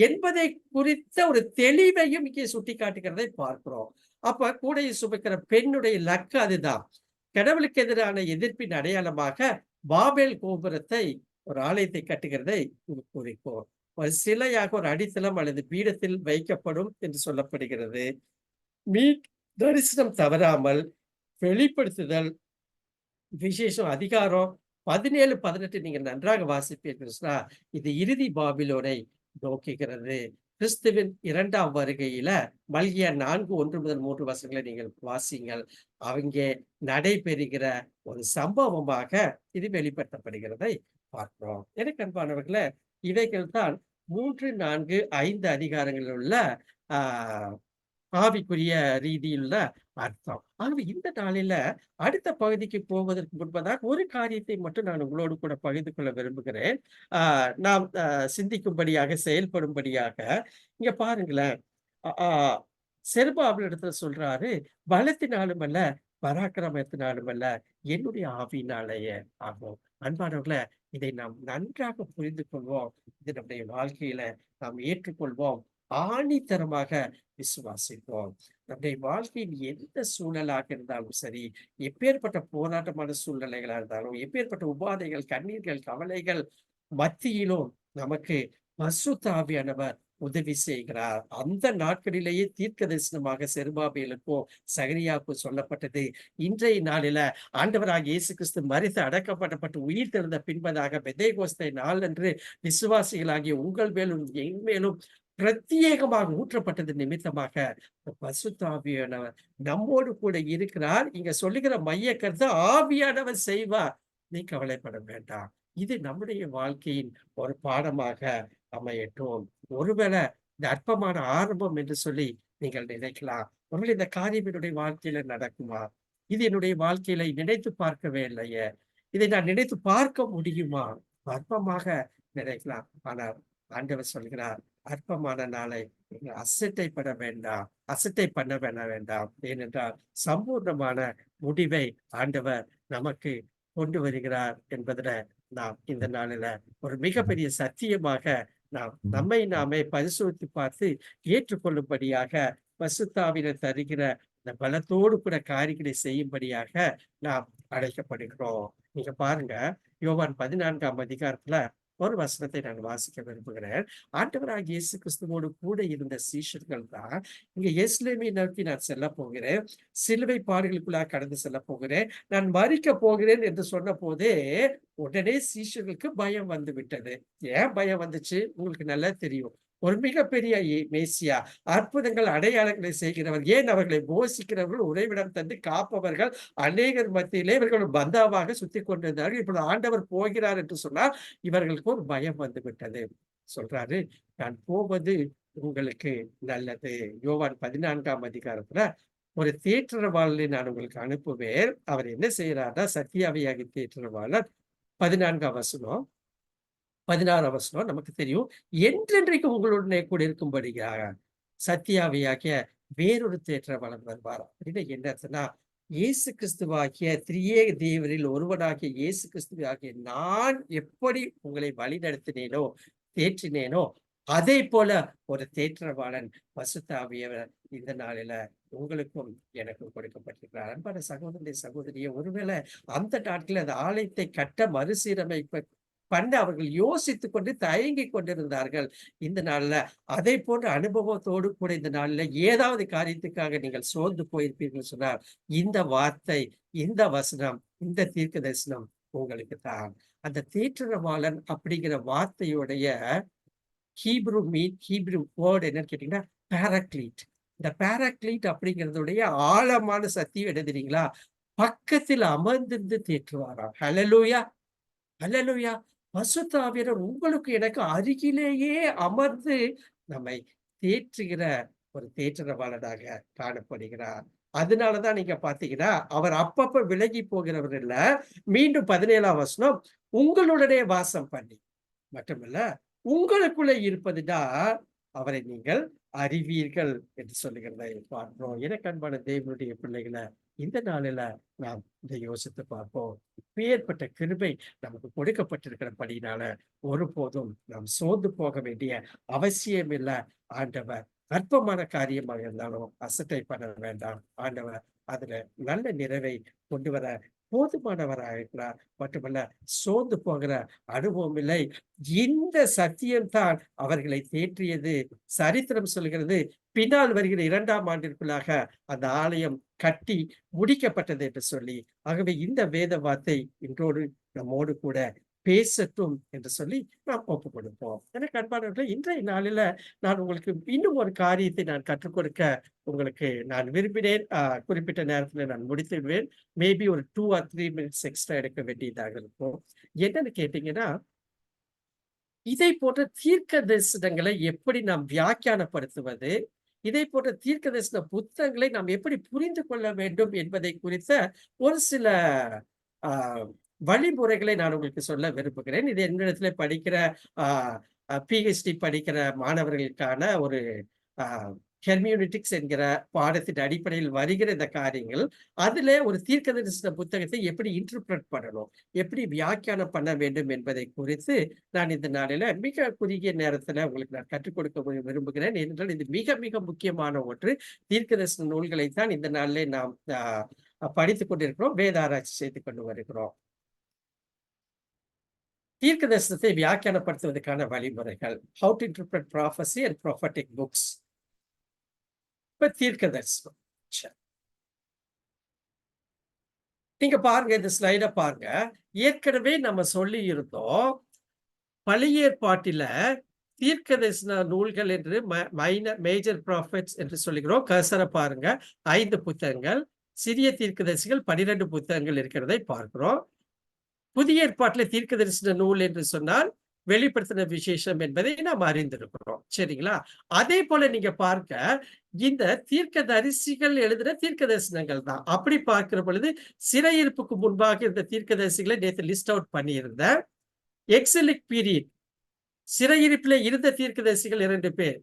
என்பதை குறித்த ஒரு தெளிவையும் இங்கே சுட்டிக்காட்டுகிறதை பார்க்கிறோம். அப்ப கூடையை சுமக்கிற பெண்ணுடைய லக்கு அதுதான். கடவுளுக்கு எதிரான எதிர்ப்பின் அடையாளமாக பாபேல் கோபுரத்தை ஒரு ஆலயத்தை கட்டுகிறதை குறிக்கும். ஒரு சிலையாக ஒரு அடித்தளம் அல்லது பீடத்தில் வைக்கப்படும் என்று சொல்லப்படுகிறது. தரிசனம் தவறாமல் வெளிப்படுத்துதல் விசேஷம் அதிகாரம் 17, 18 நீங்க நன்றாக வாசிப்பீர்கள். இது இறுதி பாபிலோனை நோக்குகிறது. கிறிஸ்துவின் 2ஆம் வருகையில மல்கியா 4:1 முதல் 3 வசனங்களை நீங்கள் வாசிங்கள். அங்கே நடைபெறுகிற ஒரு சம்பவமாக இது வெளிப்படுத்தப்படுகிறதை பார்க்கிறோம். எனக்கு அன்பானவர்களே, இவைகள் தான் 3, 4, 5 அதிகாரங்களில் உள்ள ஆவிக்குரிய ரீதியிலுள்ள அர்த்தம். ஆகவே இந்த நாளில அடுத்த பகுதிக்கு போவதற்கு முன்பதாக ஒரு காரியத்தை மட்டும் நான் உங்களோடு கூட பகிர்ந்து கொள்ள விரும்புகிறேன். நாம் சிந்திக்கும்படியாக, செயல்படும்படியாக. இங்க பாருங்களேன். செருபாபேலிடத்துல சொல்றாரு, பலத்தினாலும் அல்ல, பராக்கிரமத்தினாலும் அல்ல, என்னுடைய ஆவியினாலேயே ஆகும். அன்பானவர்களே, இதை நாம் நன்றாக புரிந்து கொள்வோம். இது நம்முடைய வாழ்க்கையில நாம் ஏற்றுக்கொள்வோம். ஆணித்தரமாக விசுவாசிப்போம். நம்முடைய வாழ்க்கையின் எந்த சூழலாக இருந்தாலும் சரி, எப்பேற்பட்ட போராட்டமான சூழ்நிலைகளா இருந்தாலும், எப்பேற்பட்ட உபாதைகள், கண்ணீர்கள், கவலைகள் மத்தியிலும் நமக்கு பரிசுத்த ஆவியானவர் உதவி செய்கிறார். அந்த நாட்களிலேயே தீர்க்க தரிசனமாக செருபாபேலுக்கும் சகரியாவுக்கும் சொல்லப்பட்டது. இன்றைய நாளில ஆண்டவராகிய இயேசு கிறிஸ்து மரித்து அடக்கப்படப்பட்டு உயிர் தெழுந்த பின்பதாக பெந்தேகோஸ்தே நாளன்று விசுவாசிகளாகிய உங்கள் மேலும் என் மேலும் பிரத்தியேகமாக ஊற்றப்பட்டது நிமித்தமாக பரிசுத்த ஆவியானவர் நம்மோடு கூட இருக்கிறார். இங்க சொல்லுகிற மைய கருத்து ஆவியானவர் செய்வார். நீ கவலைப்பட வேண்டாம். இது நம்முடைய வாழ்க்கையின் ஒரு பாடமாக அமையட்டும். ஒருவேளை இந்த அற்பமான ஆரம்பம் என்று சொல்லி நீங்கள் நினைக்கலாம். ஒருவேளை இந்த காரியம் என்னுடைய வாழ்க்கையில நடக்குமா? இது என்னுடைய வாழ்க்கையில நினைத்து பார்க்கவே இல்லையே. இதை நான் நினைத்து பார்க்க முடியுமா? அற்பமாக நினைக்கலாம். ஆனால் ஆண்டவர் சொல்கிறார், அற்பமான நாளை நீங்கள் அசட்டை வேண்டாம். அசட்டை பண்ண வேண்டாம். ஏனென்றால் சம்பூர்ணமான முடிவை ஆண்டவர் நமக்கு கொண்டு வருகிறார் என்பதுல நாம் இந்த நாளில ஒரு மிகப்பெரிய சத்தியமாக நாம் நம்மை நாமே பரிசோதித்து பார்த்து ஏற்றுக்கொள்ளும்படியாக பரிசுத்த ஆவியானவர் தருகிற இந்த பலத்தோடு கூட காரியங்களை செய்யும்படியாக நாம் அழைக்கப்படுகிறோம். நீங்க பாருங்க, யோவான் 14ஆம் அதிகாரத்துல ஒரு வசனத்தை நான் வாசிக்க விரும்புகிறேன். ஆண்டவராகிய இயேசு கிறிஸ்துவோடு கூட இருந்த சீஷர்கள் தான் இங்க எருசலேமை நோக்கி நான் செல்லப் போகிறேன், சிலுவை பாடுகளுக்குள்ளாக கடந்து செல்லப் போகிறேன், நான் மரிக்கப் போகிறேன் என்று சொன்னபோதே உடனே சீஷர்களுக்கு பயம் வந்து விட்டது. ஏன் பயம் வந்துச்சு? உங்களுக்கு நல்லா தெரியும். ஒரு மிகப்பெரிய மேசியா, அற்புதங்கள் அடையாளங்களை செய்கிறவர், ஏன் அவர்களை போஷிக்கிறவர்கள், உறைவிடம் தந்து காப்பவர்கள், அநேகர் மத்தியிலே இவர்கள் பந்தாவாக சுத்திக் கொண்டிருந்தார்கள். இப்பொழுது ஆண்டவர் போகிறார் என்று சொன்னால் இவர்களுக்கு ஒரு பயம் வந்து விட்டது. சொல்றாரு, நான் போவது உங்களுக்கு நல்லது. யோவான் 14ஆம் அதிகாரத்துல ஒரு தேற்றரவாளனை நான் உங்களுக்கு அனுப்புவேன். அவர் என்ன செய்யறாருன்னா, சத்தியாவியாகி தேற்றரவாளர் 14ஆம் வசனம் 16ஆம் வசனம் நமக்கு தெரியும். என்றென்றைக்கு உங்களுடனே கூட இருக்கும்படியாக சத்தியாவியாகிய வேறொரு தேற்றரவாளன் வருவார். அப்படின்னு என்ன அர்த்தம்னா, இயேசு கிறிஸ்துவாகிய திரியேக தேவரில் ஒருவனாகிய இயேசு கிறிஸ்துவாகிய நான் எப்படி உங்களை வழிநடத்தினேனோ, தேற்றினேனோ, அதே போல ஒரு தேற்றரவாளன் பரிசுத்த ஆவியானவர் இந்த நாளில உங்களுக்கும் எனக்கும் கொடுக்கப்பட்டிருக்கிறார். அன்பான சகோதரனே, சகோதரியே, ஒருவேளை அந்த நாட்களில் அந்த ஆலயத்தை கட்ட மறுசீரமைப்பு பண்ண அவர்கள் யோசித்துக் கொண்டு தயங்கிக் கொண்டிருந்தார்கள். இந்த நாள்ல அதை போன்ற அனுபவத்தோடு கூட இந்த நாள்ல ஏதாவது காரியத்துக்காக நீங்கள் சோர்ந்து போயிருப்பீர்கள் சொன்னால், இந்த வார்த்தை, இந்த வசனம், இந்த தீர்க்க தரிசனம் உங்களுக்கு தான். அந்த தேற்றரவாளன் அப்படிங்கிற வார்த்தையுடைய ஹீப்ரு வேர்ட் என்னன்னு கேட்டீங்கன்னா பாராக்ளீட். இந்த பாராக்ளீட் அப்படிங்கிறதுடைய ஆழமான சத்தியம் என்ன தெரியுங்களா? பக்கத்தில் அமர்ந்திருந்து தேற்றுவாராம். ஹல்லேலூயா, ஹல்லேலூயா. பரிசுத்த ஆவியானவர் உங்களுக்கு எனக்கு அருகிலேயே அமர்ந்து நம்மை தேற்றுகிற ஒரு தேற்றரவாளனாக காணப்படுகிறார். அதனாலதான் நீங்க பாத்தீங்கன்னா, அவர் அப்பப்ப விலகி போகிறவர் இல்ல. மீண்டும் 17ஆம் வசனம், உங்களுடனே வாசம் பண்ணி மட்டுமல்ல, உங்களுக்குள்ளே இருப்பதுதான் அவரை நீங்கள் அறிவீர்கள் என்று சொல்லுகிறதை பார்க்கிறோம். எனக்கு அன்பான தேவனுடைய பிள்ளைகளை, இந்த நாளில நாம் இதை யோசித்து பார்ப்போம். இப்பேற்பட்ட கிருபை நமக்கு கொடுக்கப்பட்டிருக்கிறபடினால ஒருபோதும் நாம் சோர்ந்து போக வேண்டிய அவசியம் இல்லை. ஆண்டவர் அற்பமான காரியமாக இருந்தாலும் அசட்டை பண்ண வேண்டாம். ஆண்டவர் அதுல நல்ல நிறைவை கொண்டு வர போதுமானவராக இருக்கிறார். மட்டுமல்ல, சோர்ந்து போகிற அனுபவம் இல்லை. இந்த சத்தியம்தான் அவர்களை தேற்றியது. சரித்திரம் சொல்கிறது, பின்னால் வருகிற 2ஆம் ஆண்டிற்குள்ளாக அந்த ஆலயம் கட்டி முடிக்கப்பட்டது என்று சொல்லி. ஆகவே இந்த வேத வார்த்தை இன்றோடு நம்மோடு கூட பேசட்டும் என்று சொல்லி நாம் ஒப்புக் கொடுப்போம். எனக்கு அன்பானவர்களே, இன்றைய நாளில நான் உங்களுக்கு இன்னும் ஒரு காரியத்தை நான் கற்றுக் கொடுக்க உங்களுக்கு நான் விரும்பினேன். குறிப்பிட்ட நேரத்துல நான் முடித்து விடுவேன். மேபி ஒரு 2 or 3 மினிட்ஸ் எக்ஸ்ட்ரா எடுக்க வேண்டியதாக இருக்கும். என்னன்னு கேட்டீங்கன்னா, இதை போன்ற தீர்க்க தரிசனங்களை எப்படி நாம் வியாக்கியானப்படுத்துவது, இதை போன்ற தீர்க்க தரிசன புத்தகங்களை நாம் எப்படி புரிந்து கொள்ள வேண்டும் என்பதை குறித்த ஒரு சில ஆஹ் வழிமுறைகளை நான் உங்களுக்கு சொல்ல விரும்புகிறேன். இது என்னிடத்துல படிக்கிற PhD படிக்கிற மாணவர்களுக்கான ஒரு ஹெர்மியூனிட்டிக்ஸ் என்கிற பாடத்தின் அடிப்படையில் வருகிற இந்த காரியங்கள், அதுல ஒரு தீர்க்கதரிசன புத்தகத்தை எப்படி இன்டர்பிரட் பண்ணணும், எப்படி வியாக்கியானம் பண்ண வேண்டும் என்பதை குறித்து நான் இந்த நாளில மிக குறுகிய நேரத்துல உங்களுக்கு நான் கற்றுக் கொடுக்க விரும்புகிறேன். ஏனென்றால் இது மிக மிக முக்கியமான ஒன்று. தீர்க்கதரிசன நூல்களைத்தான் இந்த நாளிலே நாம் படித்துக் கொண்டிருக்கிறோம், வேத ஆராய்ச்சி செய்து கொண்டு வருகிறோம். தீர்க்க தரிசனத்தை வியாக்கியானப்படுத்துவதற்கான வழிமுறைகள். How to interpret prophecy and prophetic books. இப்ப தீர்க்க தரிசனம். நீங்க பாருங்க, இந்த ஸ்லைட பாருங்க. ஏற்கனவே நம்ம சொல்லி இருந்தோம், பழைய ஏற்பாட்டில தீர்க்க தரிசன நூல்கள் என்று மேஜர் ப்ராஃபிட்ஸ் என்று சொல்லுகிறோம். கர்சரை பாருங்க, 5 புத்தகங்கள். சிறிய தீர்க்கதரிசிகள் 12 புத்தகங்கள் இருக்கிறதை பார்க்கிறோம். புதிய ஏற்பாட்டில் தீர்க்க தரிசன நூல் என்று சொன்னால் வெளிப்படுத்தின விசேஷம் என்பதை நாம் அறிந்திருக்கிறோம். சரிங்களா? அதே போல நீங்க பார்க்க, இந்த தீர்க்க தரிசிகள் எழுதின தீர்க்க தரிசனங்கள் தான். அப்படி பார்க்கிற பொழுது சிறையிருப்புக்கு முன்பாக இருந்த தீர்க்க தரிசிகளை நேற்று லிஸ்ட் அவுட் பண்ணியிருந்தேன். எக்ஸிலிக் பீரியட் சிறையிருப்பில் இருந்த தீர்க்க தரிசிகள் 2 பேர்,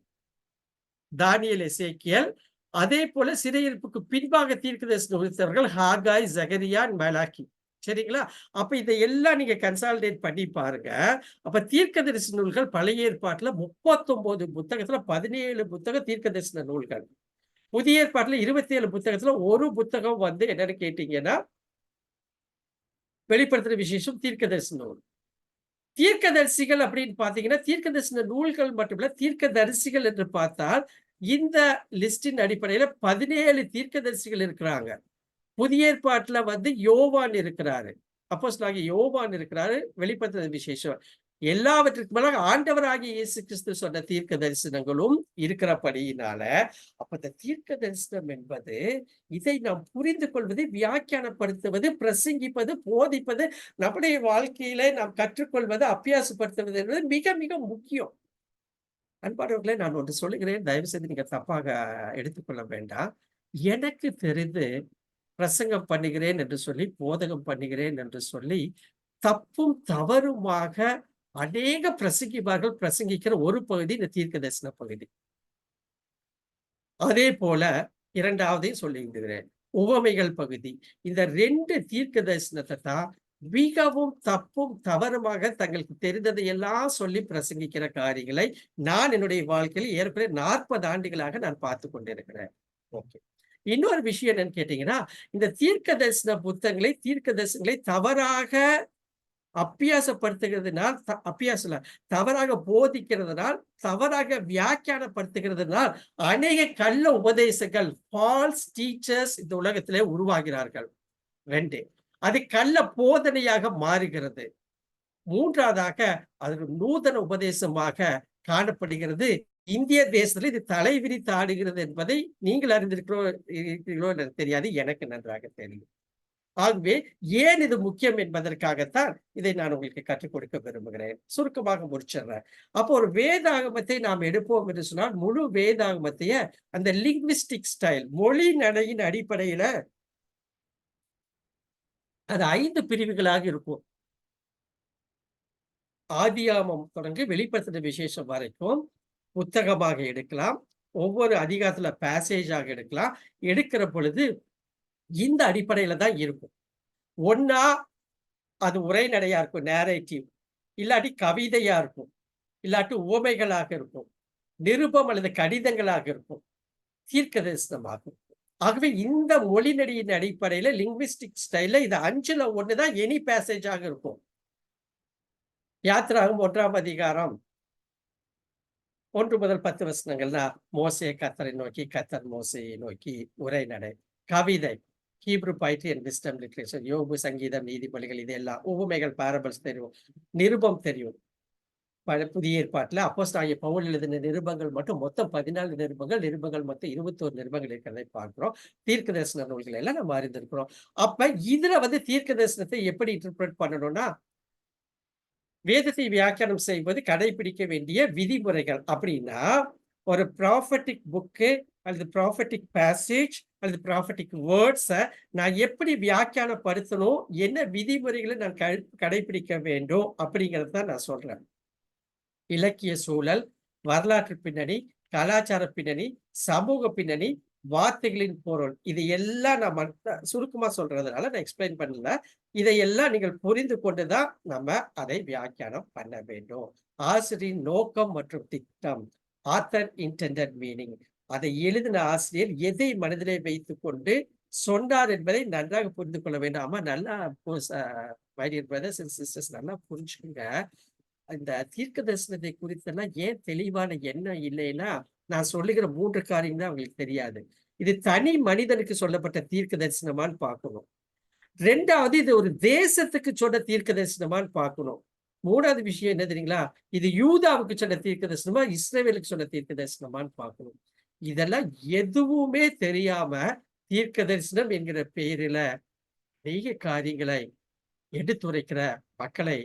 தானியேல், எசேக்கியேல். அதே போல சிறையிருப்புக்கு பின்பாக தீர்க்க தரிசனம் உரைத்தவர்கள் ஹாகாய், ஜகரியா, மலாக்கி. சரிங்களா? அப்ப இதை எல்லாம் நீங்க கன்சாலிடேட் பண்ணி பாருங்க. அப்ப தீர்க்க தரிசன நூல்கள் பழைய ஏற்பாட்டுல 39 புத்தகத்துல 17 புத்தகம் தீர்க்க தரிசன நூல்கள். புதிய ஏற்பாட்டுல 27 புத்தகத்துல ஒரு புத்தகம் என்னன்னு கேட்டீங்கன்னா வெளிப்படுத்துற விசேஷம் தீர்க்க தரிசன நூல். தீர்க்க தரிசிகள் அப்படின்னு பாத்தீங்கன்னா தீர்க்க தரிசன நூல்கள் மட்டுமல்ல, தீர்க்க தரிசிகள் என்று பார்த்தால் இந்த லிஸ்டின் அடிப்படையில 17 தீர்க்க தரிசிகள் இருக்கிறாங்க. புதிய ஏற்பாட்டுல யோவான் இருக்கிறாரு, அப்போஸ்தலனாகிய யோவான் இருக்கிறாரு, வெளிப்படுத்துற விசேஷம். எல்லாவற்றுக்கு மேலாக ஆண்டவராகிய இயேசு கிறிஸ்து சொன்ன தீர்க்க தரிசனங்களும் இருக்கிறபடியினால, அப்ப இந்த தீர்க்க தரிசனம் என்பது இதை நாம் புரிந்து கொள்வது, வியாக்கியானப்படுத்துவது, பிரசங்கிப்பது, போதிப்பது, நம்முடைய வாழ்க்கையில நாம் கற்றுக்கொள்வது, அபியாசப்படுத்துவது என்பது மிக மிக முக்கியம். அன்பானவர்களே, நான் ஒன்று சொல்லுகிறேன், தயவு செய்து நீங்க தப்பாக எடுத்துக்கொள்ள வேண்டாம். எனக்கு தெரிந்து பிரசங்கம் பண்ணுகிறேன் என்று சொல்லி, போதகம் பண்ணுகிறேன் என்று சொல்லி, தப்பும் தவறுமாக அநேக பிரசங்கிப்பார்கள் பிரசங்கிக்கிற ஒரு பகுதி இந்த தீர்க்க தரிசன பகுதி. அதே போல 2வதையும் சொல்லியிருக்கிறேன், உவமைகள் பகுதி. இந்த 2 தீர்க்க தரிசனத்தை தான் மிகவும் தப்பும் தவறுமாக தங்களுக்கு தெரிந்ததை எல்லாம் சொல்லி பிரசங்கிக்கிற காரியங்களை நான் என்னுடைய வாழ்க்கையில் ஏற்கனவே 40 ஆண்டுகளாக நான் பார்த்து கொண்டிருக்கிறேன். ஓகே. இன்னொரு விஷயம் என்னன்னு கேட்டீங்கன்னா, இந்த தீர்க்க தரிசன புத்தகங்களை, தீர்க்க தரிசனங்களை தவறாக அபியாசப்படுத்துகிறதுனால், தவறாக போதிக்கிறதுனால், தவறாக வியாக்கியானப்படுத்துகிறதுனால் அநேக கள்ள உபதேசங்கள், ஃபால்ஸ் டீச்சர்ஸ் இந்த உலகத்திலே உருவாகிறார்கள். 2, அது கள்ள போதனையாக மாறுகிறது. 3வதாக அது நூதன உபதேசமாக காணப்படுகிறது. இந்திய தேசத்துல இது தலைவிரித்து ஆடுகிறது என்பதை நீங்கள் அறிந்திருக்கிறீர்களோ எனக்கு தெரியாது, எனக்கு நன்றாக தெரியும். ஆகவே ஏன் இது முக்கியம் என்பதற்காகத்தான் இதை நான் உங்களுக்கு கற்றுக் கொடுக்க விரும்புகிறேன். சுருக்கமாக முடிச்சிடுறேன். அப்போ ஒரு வேதாகமத்தை நாம் எடுப்போம் என்று சொன்னால், முழு வேதாகமத்தைய அந்த லிங்குவிஸ்டிக் ஸ்டைல், மொழி நடையின் அடிப்படையில அது 5 பிரிவுகளாக இருக்கும். ஆதியாகமம் தொடங்கி வெளிப்படுத்தின விசேஷம் வரைக்கும் புத்தகமாக எடுக்கலாம், ஒவ்வொரு அதிகாரத்துல பேசேஜாக எடுக்கலாம். எடுக்கிற பொழுது இந்த அடிப்படையில தான் இருக்கும். ஒன்னா அது உரைநடையா இருக்கும், நேரேட்டிவ், இல்லாட்டி கவிதையா இருக்கும், இல்லாட்டி உவமைகளாக இருக்கும், நிருபம் அல்லது கடிதங்களாக இருக்கும், தீர்க்க தரிசனமாகும். ஆகவே இந்த மொழிநடையின் அடிப்படையில லிங்குவிஸ்டிக் ஸ்டைல்ல இது 5ல் 1 தான் எனி பேசேஜாக இருக்கும். யாத்திராகமம் 1ஆம் அதிகாரம் 1 முதல் 10 வசனங்கள்னா மோசே கர்த்தரை நோக்கி, கர்த்தர் மோசேயை நோக்கி உரைநடை. கவிதை, Hebrew poetry and wisdom literature, யோபு, சங்கீதம், நீதிமொழிகள், இதெல்லாம். உவமைகள், பாரபிள்ஸ் தெரியும். நிருபம் தெரியும். புதிய ஏற்பாட்டுல அப்போஸ்தலனாகிய பவுல் எழுதின நிருபங்கள் மட்டும் மொத்தம் 14 நிருபங்கள், மொத்தம் 21 நிருபங்கள் இருக்கிறதை பார்க்கிறோம். தீர்க்க தரிசன நூல்கள் எல்லாம் நம்ம அறிந்திருக்கிறோம். அப்ப இதுல தீர்க்க தரிசனத்தை எப்படி இன்டர்பிரட் பண்ணணும்னா, வேதத்தை வியாக்கியானம் செய்வது கடைபிடிக்க வேண்டிய விதிமுறைகள் அப்படின்னா, ஒரு ப்ராஃபட்டிக் புக்கு அல்லது ப்ராஃபட்டிக் பேசேஜ் அல்லது ப்ராஃபட்டிக் வேர்ட்ஸை நான் எப்படி வியாக்கியானப்படுத்தணும், என்ன விதிமுறைகளை நான் கடைபிடிக்க வேண்டும் அப்படிங்கிறது தான் நான் சொல்றேன். இலக்கிய சூழல், வரலாற்று பின்னணி, கலாச்சார பின்னணி, சமூக பின்னணி, வார்த்தைகளின் பொருள். இது எல்லாம் நான் சுருக்கமா சொல்றதுனால நான் எக்ஸ்பிளைன் பண்ணல. இதையெல்லாம் நீங்கள் புரிந்து கொண்டு தான் நம்ம அதை வியாக்கியானம் பண்ண வேண்டும். ஆசிரியரின் நோக்கம் மற்றும் திட்டம். Author intended meaning. அதை எழுதின ஆசிரியர் எதை மனதிலே வைத்துக் கொண்டு சொன்னார் என்பதை நன்றாக புரிந்து கொள்ள வேண்டும். ஆமா, நல்லா my dear brothers and sisters, நல்லா புரிஞ்சுக்குங்க. இந்த தீர்க்க தரிசனத்தை குறித்தெல்லாம் ஏன் தெளிவான எண்ணம் இல்லைன்னா, நான் சொல்லுகிற 3 காரியம் தான் அவங்களுக்கு தெரியாது. இது தனி மனிதனுக்கு சொல்லப்பட்ட தீர்க்க தரிசனமான்னு பார்க்கணும். 2வது, இது ஒரு தேசத்துக்கு சொன்ன தீர்க்க தரிசனமான்னு பார்க்கணும். 3வது விஷயம் என்ன தெரியுங்களா? இது யூதாவுக்கு சொன்ன தீர்க்க தரிசனமா, இஸ்ரவேலுக்கு சொன்ன தீர்க்க தரிசனமான்னு பார்க்கணும். இதெல்லாம் எதுவுமே தெரியாம தீர்க்க தரிசனம் என்கிற பெயரில நிறைய காரியங்களை எடுத்துரைக்கிற மக்களை,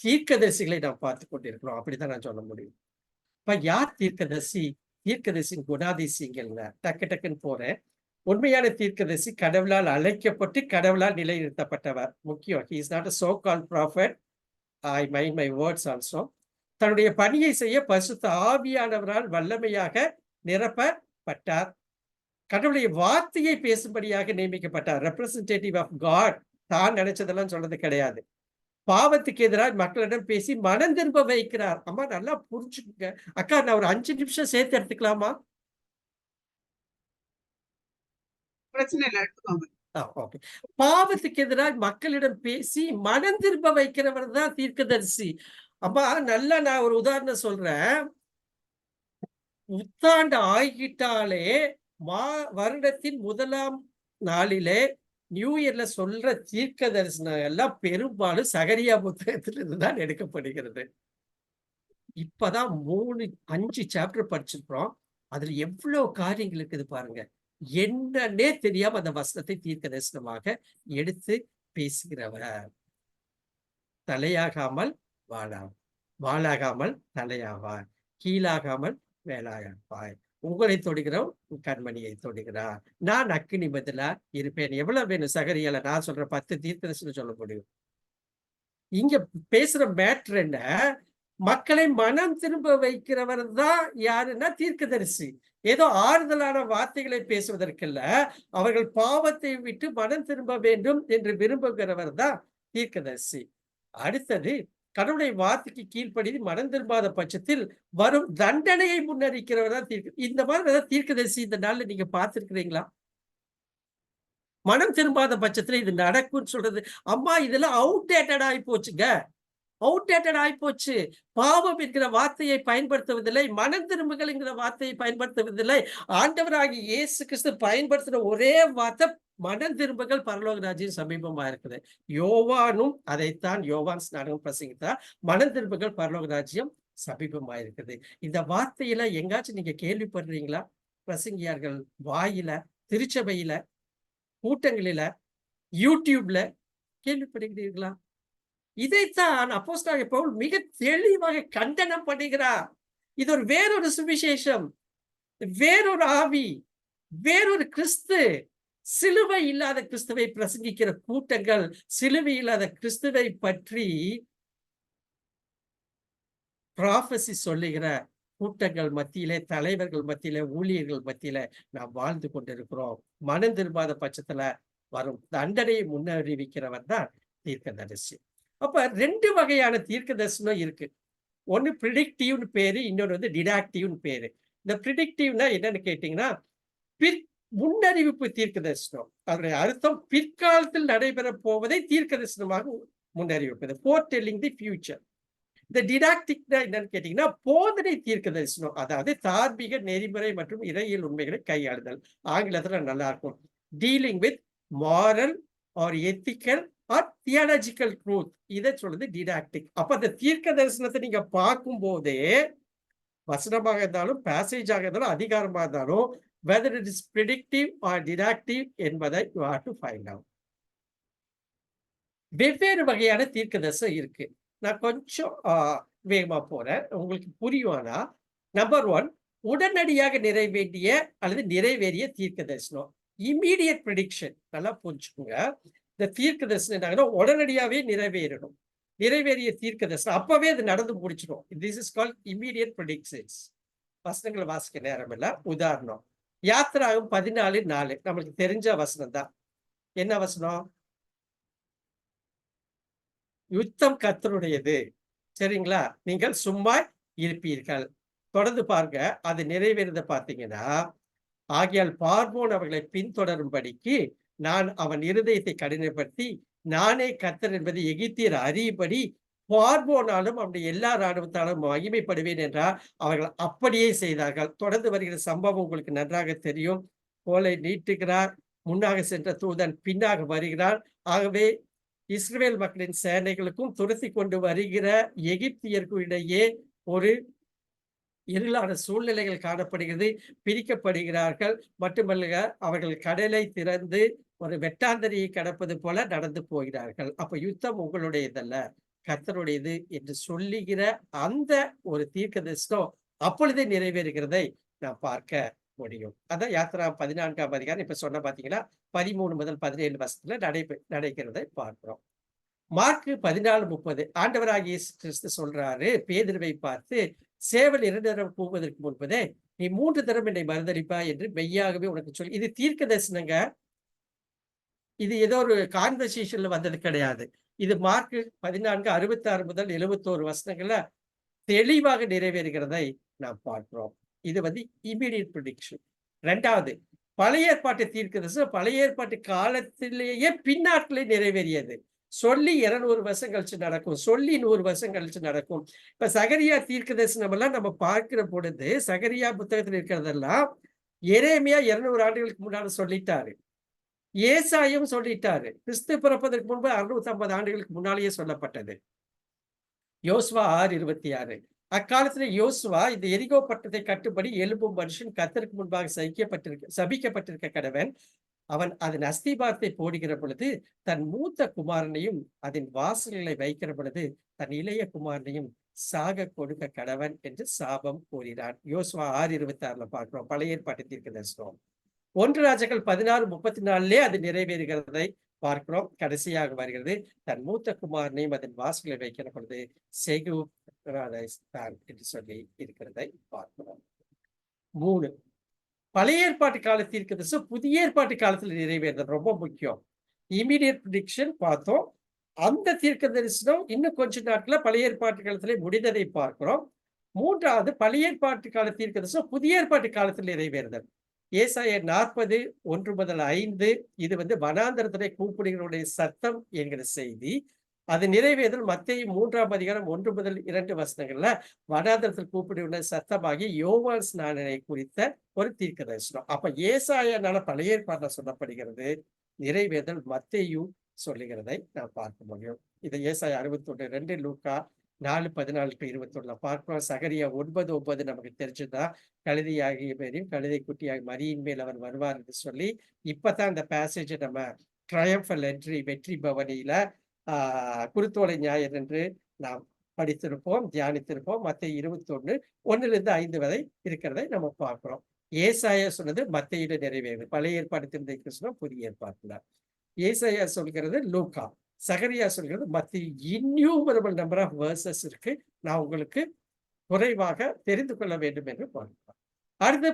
தீர்க்கதரிசிகளை நாம் பார்த்துக் கொண்டிருக்கிறோம். அப்படித்தான் நான் சொல்ல முடியும். இப்ப யார் தீர்க்கதரிசி? தீர்க்கதரிசியின் குணாதிசயங்கள்ல டக்கு டக்குன்னு போறேன். உண்மையான தீர்க்கதரிசி கடவுளால் அழைக்கப்பட்டு கடவுளால் நிலைநிறுத்தப்பட்டவர். முக்கியம். He is not a so called prophet. I mind my words also. தன்னுடைய பணியை செய்ய பரிசுத்த ஆவியானவரால் வல்லமையாக நிரப்பப்பட்டார். கடவுளுடைய வார்த்தையை பேசும்படியாக நியமிக்கப்பட்டார். Representative of God. தான் நினைச்சதெல்லாம் சொல்றது கிடையாது. பாவத்துக்கு எதிராக மக்களிடம் பேசி மனம் திரும்ப வைக்கிறார். அம்மா, நல்லா புரிஞ்சுக்குங்க. அக்கா, நான் ஒரு 5 நிமிஷம் சேர்த்து எடுத்துக்கலாமா? பிரச்சனை இல்ல, எடுத்துக்கோங்க. ஓகே. பாவத்துக்கு எதிராக மக்களிடம் பேசி மனம் திரும்ப வைக்கிறவர் தான் தீர்க்கதரிசி. அம்மா, நல்லா நான் ஒரு உதாரணம் சொல்றேன். புத்தாண்டு ஆகிட்டாலே வருடத்தின் 1ஆம் நாளிலே நியூ இயர்ல சொல்ற தீர்க்க தரிசனம் எல்லாம் பெரும்பாலும் சகரியா புத்தகத்திலிருந்து தான் எடுக்கப்படுகிறது. இப்பதான் 5 சாப்டர் படிச்சிருக்கிறோம். அதுல எவ்வளவு காரியங்கள் இருக்குது பாருங்க. என்னன்னே தெரியாம அந்த வசனத்தை தீர்க்க தரிசனமாக எடுத்து பேசுகிறவர். தலையாகாமல் வாளாகாமல் தலையாவார், கீழாகாமல் மேலாகாய். உங்களை தொடுகிறோம், கண்மணியை தொடுகிறார். நான் அக்கினி பதிலா இருப்பேன். எவ்வளவு வேணும் சகரியால? நான் சொல்ற 10 தீர்க்கதரிசனம் சொல்ல முடியும். இங்க பேசுற மேட்ரு என்ன? மக்களை மனம் திரும்ப வைக்கிறவர் தான் யாருன்னா தீர்க்கதரிசி. ஏதோ ஆறுதலான வார்த்தைகளை பேசுவதற்கல்ல, அவர்கள் பாவத்தை விட்டு மனம் திரும்ப வேண்டும் என்று விரும்புகிறவர் தான் தீர்க்கதரிசி. அடுத்தது, கடவுளுடைய வார்த்தைக்கு கீழ்ப்படிந்து மனம் திரும்பாத பட்சத்தில் வரும் தண்டனையை முன்னறிக்கிறவர் தான் இந்த மாதிரி ஏதாவது தீர்க்கதரிசி இந்த நாள்ல நீங்க பார்த்திருக்கிறீங்களா? மனம் திரும்பாத பட்சத்துல இது நடக்கும்னு சொல்றது. அம்மா, இதெல்லாம் அவுடேட்டட் ஆகி போச்சுங்க. அவுடேட்டட் ஆகி போச்சு. பாவம் என்கிற வார்த்தையை பயன்படுத்துவதில்லை, மனம் திரும்புகள் என்கிற வார்த்தையை பயன்படுத்துவதில்லை. ஆண்டவராகிய இயேசு கிறிஸ்து பயன்படுத்துற ஒரே வார்த்தை மனம் திரும்புகள், பரலோக ராஜ்யம் சமீபமா இருக்குது. யோவானும் அதைத்தான் யோவான் ஸ்நானகம் பிரசங்கித்தார். மனம் திரும்புகள், பரலோக ராஜ்யம் சமீபமா இருக்குது. இந்த வார்த்தையில எங்காச்சும் நீங்க கேள்விப்படுறீங்களா? பிரசங்கியார்கள் வாயில, திருச்சபையில, கூட்டங்களில, யூடியூப்ல கேள்விப்படுகிறீர்களா? இதைத்தான் அப்போஸ்தலனாகிய பவுல் மிக தெளிவாக கண்டனம் பண்ணுகிறார். இது ஒரு வேறொரு சுவிசேஷம், வேறொரு ஆவி, வேறொரு கிறிஸ்து. சிலுவை இல்லாத கிறிஸ்துவை பிரசங்கிக்கிற கூட்டங்கள், சிலுவை இல்லாத கிறிஸ்துவை பற்றி ப்ராபசி சொல்லுகிற கூட்டங்கள் மத்தியிலே, தலைவர்கள் மத்தியிலே, ஊழியர்கள் மத்தியிலே நாம் வாழ்ந்து கொண்டிருக்கிறோம். மனம் திரும்பாத பட்சத்துல வரும் தண்டனையை முன்னறிவிக்கிறவர் தான் தீர்க்கதரிசி. அப்ப 2 வகையான தீர்க்க தரிசனம் இருக்கு. ஒன்னு பிரிடிக்டிவ்னு பேரு, இன்னொரு வந்து டிடாக்டிவ்னு பேரு. இந்த பிரிடிக்டிவ்னா என்னன்னு கேட்டீங்கன்னா, முன்னறிவிப்பு தீர்க்க தரிசனம். அதனுடைய அர்த்தம் பிற்காலத்தில் நடைபெற போவதை தீர்க்க தரிசனமாக முன்னறிவிப்பது, foretelling the future. இந்த டிடாக்டிக்னா என்னன்னு கேட்டீங்கன்னா, போதனை தீர்க்க தரிசனம். அதாவது தார்மீக நெறிமுறை மற்றும் இறையியல் உண்மைகளை கையாளுதல். ஆங்கிலத்துல நல்லா இருக்கும். Dealing with moral or ethical or theological truth. இதை சொல்றது டிடாக்டிக். அப்ப அந்த தீர்க்க தரிசனத்தை நீங்க பார்க்கும் போதே, வசனமாக இருந்தாலும், பேசேஜாக இருந்தாலும், அதிகாரமாக இருந்தாலும், whether it is predictive or didactic என்பதை you have to find out. வெவ்வேறு வகையான தீர்க்க தரிசனம் இருக்கு. நான் கொஞ்சம் வேகமா போறேன், உங்களுக்கு புரியும்னா. நம்பர் 1, உடனடியாக நிறைவேறிய அல்லது நிறைவேறிய தீர்க்க தரிசனம். Immediate prediction. நல்லா புரிஞ்சுக்கோங்க. இந்த தீர்க்க தரிசனம் என்னாங்கன்னா உடனடியாவே நிறைவேறணும். நிறைவேறிய தீர்க்க தரிசனம் அப்பவே அது நடந்து முடிச்சிடும். This is called immediate predictions. வசனங்களை வாசிக்க நேரம் இல்ல. உதாரணம், யாத்திராகம் 14:4 நம்மளுக்கு தெரிஞ்ச வசனம் தான். என்ன வசனம்? யுத்தம் கர்த்தருடையது, சரிங்களா? நீங்கள் சும்மா இருப்பீர்கள். தொடர்ந்து பாருங்க, அது நிறைவேறத பார்த்தீங்கன்னா, ஆகையால் பார்வோன் அவர்களை பின்தொடரும்படிக்கு நான் அவன் இருதயத்தை கடினப்படுத்தி, நானே கர்த்தர் என்பதை எகிப்தியர் அறியும்படி பார்வோனாலும் அவனுடைய எல்லா ராணுவத்தாலும் மகிமைப்படுவேன் என்றார். அவர்கள் அப்படியே செய்தார்கள். தொடர்ந்து வருகிற சம்பவம் உங்களுக்கு நன்றாக தெரியும். கோலை நீட்டுகிறார், முன்னாக சென்ற தூதன் பின்னாக வருகிறார். ஆகவே இஸ்ரவேல் மக்களின் சேனைகளுக்கும் துரத்தி கொண்டு வருகிற எகிப்தியருக்கும் இடையே ஒரு இருளான சூழ்நிலைகள் காணப்படுகிறது. பிரிக்கப்படுகிறார்கள். மட்டுமல்ல, அவர்கள் கடலை திறந்து ஒரு வெட்டாந்தரையை கடப்பது போல நடந்து போகிறார்கள். அப்ப யுத்தம் உங்களுடையதல்ல, கர்த்தருடையது என்று சொல்லுகிற அந்த ஒரு தீர்க்கதரிசனம் அப்பொழுதே நிறைவேறுகிறதை நாம் பார்க்க முடியும். அதான் யாத்திரா 14ஆம் அதிகாரம் இப்ப சொன்ன பாத்தீங்கன்னா 13 முதல் 17 வசனத்துல நடக்கிறதை பார்க்கிறோம். மார்க்கு 14:30 ஆண்டவராகிய இயேசு கிறிஸ்து சொல்றாரு, பேதுருவை பார்த்து, சேவல் 2 தடவை கூவுவதற்கு முன்பதே நீ 3 தடவை என்னை மறுதலிப்பாய் என்று மெய்யாகவே உனக்கு சொல்லி. இது தீர்க்க தரிசனங்க. இது ஏதோ ஒரு கான்வர்சேஷன்ல வந்தது கிடையாது. இது மார்க்கு 14:66 முதல் 71 வசனங்கள்ல தெளிவாக நிறைவேறுகிறதை நாம் பார்க்கிறோம். இது இம்மீடியட் ப்ரெடிக்ஷன். 2வது, பழைய ஏற்பாட்டு தீர்க்கதரிசனம் பழைய ஏற்பாட்டு காலத்திலேயே பின்னாட்களே நிறைவேறியது. சொல்லி 200 வருஷம் கழிச்சு நடக்கும், சொல்லி 100 வருஷம் கழிச்சு நடக்கும். இப்ப சகரியா தீர்க்கதரிசனம் எல்லாம் நம்ம பார்க்கிற பொழுது, சகரியா புத்தகத்தில் இருக்கிறதெல்லாம் எரேமியா 200 ஆண்டுகளுக்கு முன்னாடி சொல்லிட்டாரு. ஏசாயும் சொல்லிட்டாரு. கிறிஸ்து பிறப்பதற்கு முன்பு 650 ஆண்டுகளுக்கு முன்னாலேயே சொல்லப்பட்டது. யோசுவா 6:26 அக்காலத்துல யோசுவா இந்த எரிகோ பட்டணத்தை கட்டும்படி எழும்பும் மனுஷன் கர்த்தருக்கு முன்பாக சபிக்கப்பட்டிருக்க கடவன். அவன் அதன் அஸ்திபாரத்தை போடுகிற பொழுது தன் மூத்த குமாரனையும் அதன் வாசல்களை வைக்கிற பொழுது தன் இளைய குமாரனையும் சாக கொடுக்க கடவன் என்று சாபம் கூறினான். யோசுவா 6:26 பார்க்கிறோம். பழைய ஏற்பாட்டு தீர்க்கதரிசனம். 1 ராஜாக்கள் 16:34 அது நிறைவேறுகிறதை பார்க்கிறோம். கடைசியாக வருகிறது, தன் மூத்த குமாரனையும் அதன் வாசல்களை வைக்கிற பொழுது செகு என்று சொல்லி இருக்கிறதை பார்க்கிறோம். 3 பழைய ஏற்பாட்டு கால தீர்க்கதரிசனம் புதிய ஏற்பாட்டு காலத்துல நிறைவேறுதல் ரொம்ப முக்கியம். இமீடியட் ப்ரெடிக்ஷன் பார்த்தோம். அந்த தீர்க்க தரிசனம் இன்னும் கொஞ்ச நாட்கள பழைய ஏற்பாட்டு காலத்திலே முடிந்ததை பார்க்கிறோம். 3வது பழைய ஏற்பாட்டு கால தீர்க்க தரிசனம் புதிய ஏற்பாட்டு காலத்தில் நிறைவேறுதல். ஏசாயா 40:1 முதல் 5 இது வனாந்தரத்திலே கூப்பிடுகிறவருடைய சத்தம் என்கிற செய்தி. அது நிறைவேறுதல் மத்தேயு 3ஆம் அதிகாரம் 1 முதல் 2 வசனங்கள்ல வனாந்தரத்தில் கூப்பிடுகிற சத்தமாகி யோவான் ஸ்நானனை குறித்த ஒரு தீர்க்க தரிசனம். அப்ப ஏசாயானால பழைய ஏற்பாடுல சொல்லப்படுகிறது, நிறைவேறுதல் மத்தேயு சொல்லுகிறதை நாம் பார்க்க முடியும். இதை ஏசாயா 61:2, லூக்கா 4:14-21 பார்க்கிறோம். சகரியா 9:9 நமக்கு தெரிஞ்சுதான், கழுதையாகிய பேரையும் கழுதை குட்டியாகி மரியின் மேல் அவர் வருவார் என்று சொல்லி இப்பதான் இந்த பேசேஜ் நம்ம ட்ரையம்பல் என்ட்ரி வெற்றி பவனியில குருத்தோலை ஞாயிறு என்று நாம் படித்திருப்போம், தியானித்திருப்போம். மத்தேயு 21:1-5 வரை இருக்கிறதை நம்ம பார்க்கிறோம். ஏசாயா சொன்னது மத்தேயுல நிறைவேறுது. பழைய ஏற்பாடு திருந்த கிறிஸ்துவ புதிய ஏற்பாட்டுல. ஏசாயா சொல்கிறது லூக்கா, சகரியா சொல்கிறது மத்தேயு. இன்யூமரபிள் நம்பர் ஆஃப் வேர்சஸ் இருக்கு. நான் உங்களுக்கு குறைவாக தெரிந்து கொள்ள வேண்டும் என்று பார்க்கிறோம். அடுத்து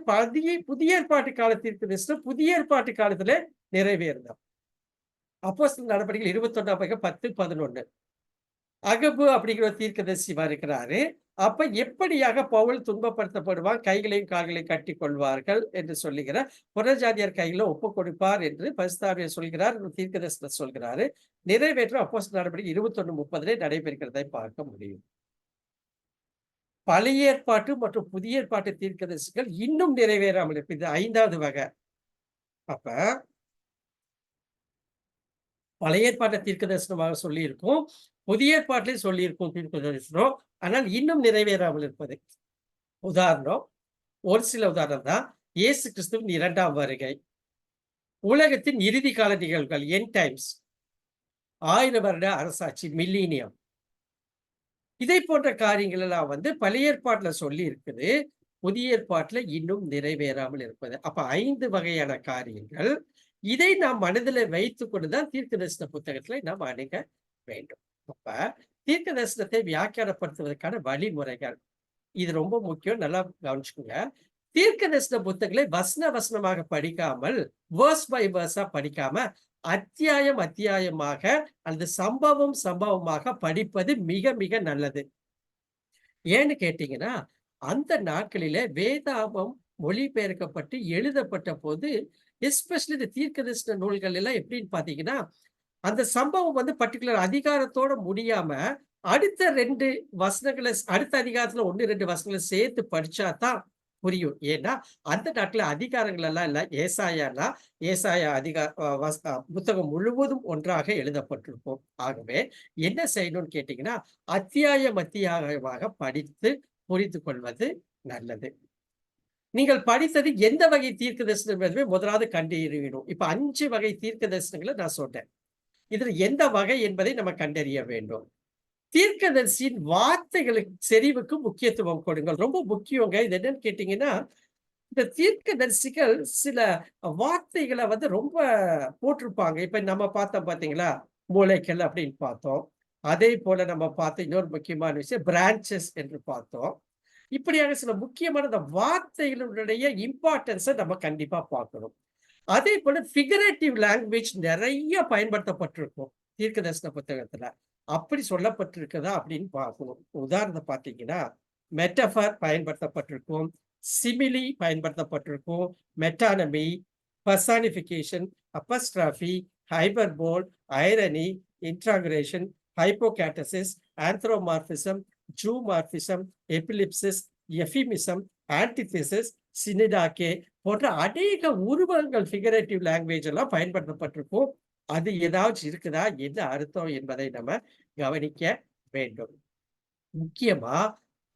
புதிய ஏற்பாட்டு காலத்திற்கு புதிய ஏற்பாட்டு காலத்துல நிறைவேறுதான். அப்போஸ்தலர் நடவடிக்கைகள் 21:10-11 அகபு அப்படிங்கிற தீர்க்கதரிசி இருக்கிறாரு. அப்ப எப்படியாக பவுல் துன்பப்படுத்தப்படுவான், கைகளையும் கால்களையும் கட்டி கொள்வார்கள் என்று சொல்லுகிற புறஜாதியார் கையில ஒப்பு கொடுப்பார் என்று பரிசுத்தாவியார் சொல்கிறார், தீர்க்கதரிசனம் சொல்கிறாரு. நிறைவேற்றம் அப்போஸ்தலர் நடவடிக்கை 21:30 நடைபெறுகிறதை பார்க்க முடியும். பழைய ஏற்பாட்டு மற்றும் புதிய ஏற்பாட்டு தீர்க்கதரிசிகள் இன்னும் நிறைவேறாமல் இருக்கு. இது 5வது வகை. அப்ப பழைய ஏற்பாட்டை தீர்க்க தரிசனமாக சொல்லி இருக்கும், புதிய ஏற்பாட்டிலையும் சொல்லி இருக்கும் தீர்க்க தரிசனம். ஆனால் இன்னும் நிறைவேறாமல் இருப்பது. உதாரணம், ஒரு சில உதாரணம் தான். இயேசு கிறிஸ்துவின் 2ஆம் வருகை, உலகத்தின் இறுதி கால நிகழ்வுகள், எண்ட் டைம்ஸ், 1000 வருட அரசாட்சி, மில்லினியம், இதை போன்ற காரியங்கள் எல்லாம் பழைய ஏற்பாட்டுல சொல்லி இருக்குது, புதிய ஏற்பாட்டுல இன்னும் நிறைவேறாமல் இருப்பது. அப்ப 5 வகையான காரியங்கள். இதை நாம் மனதில் வைத்துக் கொண்டுதான் தீர்க்க தரிசன புத்தகத்துல நாம் அணுக வேண்டும். அப்ப தீர்க்க தரிசனத்தை வியாக்கியானப்படுத்துவதற்கான வழிமுறைகள் இது ரொம்ப முக்கியம். நல்லா கவனிச்சுக்கோங்க. தீர்க்கதரிசன புத்தகங்களை வசன வசனமாக படிக்காமல், வேர்ஸ் பை வேர்ஸா படிக்காம, அத்தியாயம் அத்தியாயமாக அல்லது சம்பவம் சம்பவமாக படிப்பது மிக மிக நல்லது. ஏன்னு கேட்டீங்கன்னா, அந்த நாட்களிலே வேதாகமம் மொழிபெயர்க்கப்பட்டு எழுதப்பட்ட போது, எஸ்பெஷலி இந்த தீர்க்கதரிசன நூல்கள் எல்லாம் எப்படின்னு பார்த்தீங்கன்னா, அந்த சம்பவம் வந்து பர்ட்டிகுலர் அதிகாரத்தோட முடியாம, அடுத்த 2 வசனங்கள அடுத்த அதிகாரத்துல 1, 2 வசனங்கள சேர்த்து படிச்சா தான் புரியும். ஏன்னா, அந்த நாட்ல அதிகாரங்கள் எல்லாம் இல்ல. ஏசாயா புத்தகம் முழுவதும் ஒன்றாக எழுதப்பட்டிருக்கும். ஆகவே என்ன செய்யணும்னு கேட்டீங்கன்னா, அத்தியாயம் அத்தியாயமாக படித்து புரிந்து கொள்வது நல்லது. நீங்கள் படித்தது எந்த வகை தீர்க்கதரிசனம் என்பதை முதலாவது கண்டறியணும். இப்ப 5 வகை தீர்க்கதரிசனங்கள நான் சொன்னேன். இதுல எந்த வகை என்பதை நம்ம கண்டறிய வேண்டும். தீர்க்கதரிசியின் வார்த்தைகளுக்கு செறிவுக்கு முக்கியத்துவம் கொடுங்கள். ரொம்ப முக்கியங்க. இது என்னன்னு கேட்டீங்கன்னா, இந்த தீர்க்கதரிசிகள் சில வார்த்தைகள வந்து ரொம்ப போட்டிருப்பாங்க. இப்ப நம்ம பார்த்தோம் பார்த்தீங்களா? மூலைக்கல் அப்படின்னு பார்த்தோம். அதே போல நம்ம பார்த்த இன்னொரு முக்கியமான விஷயம் பிரான்ச்சஸ் என்று பார்த்தோம். இப்படியாக சில முக்கியமான இந்த வார்த்தைகளுடைய இம்பார்ட்டன்ஸ நம்ம கண்டிப்பா பார்க்கணும். அதே போல ஃபிகரேட்டிவ் லாங்குவேஜ் நிறைய பயன்படுத்தப்பட்டிருக்கும் தீர்க்கதரிசன புத்தகத்துல. அப்படி சொல்லப்பட்டிருக்குதா அப்படின்னு பார்க்கணும். உதாரணத்தை பார்த்தீங்கன்னா, மெட்டஃபர் பயன்படுத்தப்பட்டிருக்கும், சிமிலி பயன்படுத்தப்பட்டிருக்கும், மெட்டானமி, பர்சானிஃபிகேஷன், அப்பஸ்ட்ராபி, ஹைபர்போல், ஐரணி, இன்ட்ராகுரேஷன், ஹைப்போகேட்டசிஸ், ஆந்த்ரோமார்பிசம், ஜூமார்பிசம், எபிலிப்சிஸ், எஃபிமிசம், ஆன்டிதிசிஸ், சினிடாக்கே போன்ற அநேக உருவகங்கள் ஃபிகரேட்டிவ் லாங்குவேஜ் எல்லாம் பயன்படுத்தப்பட்டிருக்கும். அது ஏதாச்சும் இருக்குதா? என்ன அர்த்தம் என்பதை நம்ம கவனிக்க வேண்டும். முக்கியமா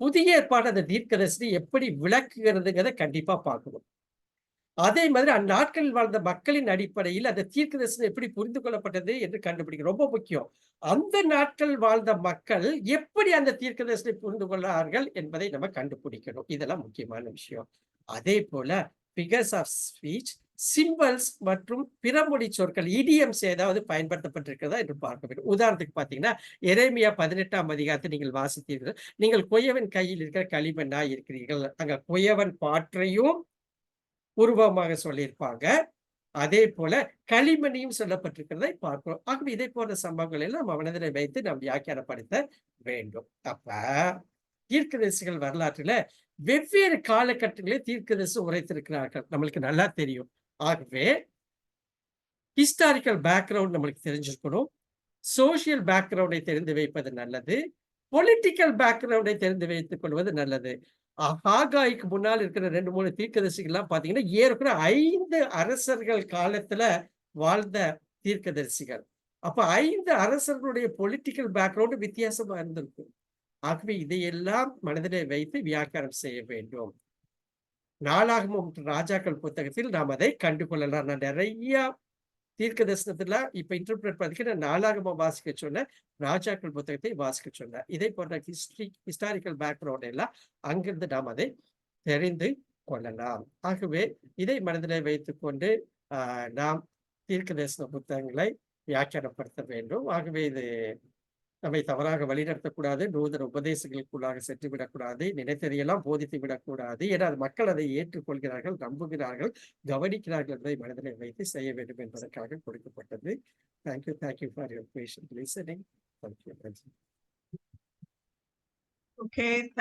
புதிய ஏற்பாடு அந்த தீர்க்கதரிசி எப்படி விளக்குகிறதுங்கிறத கண்டிப்பா பார்க்கணும். அதே மாதிரி அந்நாட்களில் வாழ்ந்த மக்களின் அடிப்படையில் அந்த தீர்க்கதரிசனம் எப்படி புரிந்து கொள்ளப்பட்டது என்று கண்டுபிடிக்க ரொம்ப முக்கியம். அந்த நாட்கள் வாழ்ந்த மக்கள் எப்படி அந்த தீர்க்கதரிசனை புரிந்து கொள்ளார்கள் என்பதை நம்ம கண்டுபிடிக்கணும். இதெல்லாம் முக்கியமான விஷயம். அதே போல ஃபிகர்ஸ் ஆஃப் ஸ்பீச், சிம்பல்ஸ் மற்றும் பிறமொழி சொற்கள் இடியம்ஸ் ஏதாவது பயன்படுத்தப்பட்டிருக்கிறதா என்று பார்க்க வேண்டும். உதாரணத்துக்கு பார்த்தீங்கன்னா, எரேமியா 18ஆம் அதிகாரத்தை நீங்கள் வாசித்தீர்கள். நீங்கள் குயவன் கையில் இருக்கிற களிமண்ணாய் இருக்கிறீர்கள். அங்க குயவன் பாற்றையும் உருவமாக சொல்லியிருப்பாங்க. அதே போல களிமண்ணையும் சொல்லப்பட்டிருக்கிறதை பார்க்கிறோம். ஆகவே இதை போன்ற சம்பவங்களை எல்லாம் நம்ம மனதிலே வைத்து நாம் வியாக்கியானப்படுத்த வேண்டும். அப்ப தீர்க்கதரிசிகள் வரலாற்றில வெவ்வேறு காலகட்டங்களில் தீர்க்கதரிசி உரைத்திருக்கிறார்கள். நம்மளுக்கு நல்லா தெரியும். ஆகவே ஹிஸ்டாரிக்கல் பேக்ரவுண்ட் நம்மளுக்கு தெரிஞ்சிருக்கணும். சோசியல் பேக்ரவுண்டை தெரிந்து வைப்பது நல்லது. பொலிட்டிக்கல் பேக்ரவுண்டை தெரிந்து வைத்துக் கொள்வது நல்லது. ஹாகாய்க்கு முன்னால் இருக்கிற 2, 3 தீர்க்கதரிசிகள்லாம் பார்த்தீங்கன்னா, ஏறக்குறைய 5 அரசர்கள் காலத்துல வாழ்ந்த தீர்க்கதரிசிகள். அப்ப 5 அரசர்களுடைய பொலிட்டிக்கல் பேக்ரவுண்ட் வித்தியாசமா இருந்திருக்கும். ஆகவே இதையெல்லாம் மனதிலே வைத்து வியாக்கியானம் செய்ய வேண்டும். நாளாகமம் ராஜாக்கள் புத்தகத்தில் நாம் அதை கண்டு கொள்ளலாம். நான் நிறைய தீர்க்க தரிசனத்துல இப்ப இன்டர்பிரேட் பண்ணதுக்கு நான் நாளாகமம் வாசிக்க சொன்னேன், ராஜாக்கள் புத்தகத்தை வாசிக்க சொன்னேன். இதை போன்ற ஹிஸ்டாரிக்கல் பேக்ரவுண்ட் எல்லாம் அங்கிருந்து நாம் அதை தெரிந்து கொள்ளலாம். ஆகவே இதை மனதிலே வைத்துக்கொண்டு நாம் தீர்க்க தரிசன புத்தகங்களை வியாக்கியானப்படுத்த வேண்டும். ஆகவே இது நம்மை தவறாக வழிநடத்தக்கூடாது, நூதன உபதேசங்களுக்குள்ளாக சென்று விடக்கூடாது, நினைத்ததையெல்லாம் போதித்து விடக்கூடாது. ஏன்னா மக்கள் அதை ஏற்றுக்கொள்கிறார்கள், நம்புகிறார்கள், கவனிக்கிறார்கள் என்பதை மனதிலே வைத்து செய்ய வேண்டும் என்பதற்காக கொடுக்கப்பட்டது. Thank you for your patient listening. Thank you. Okay.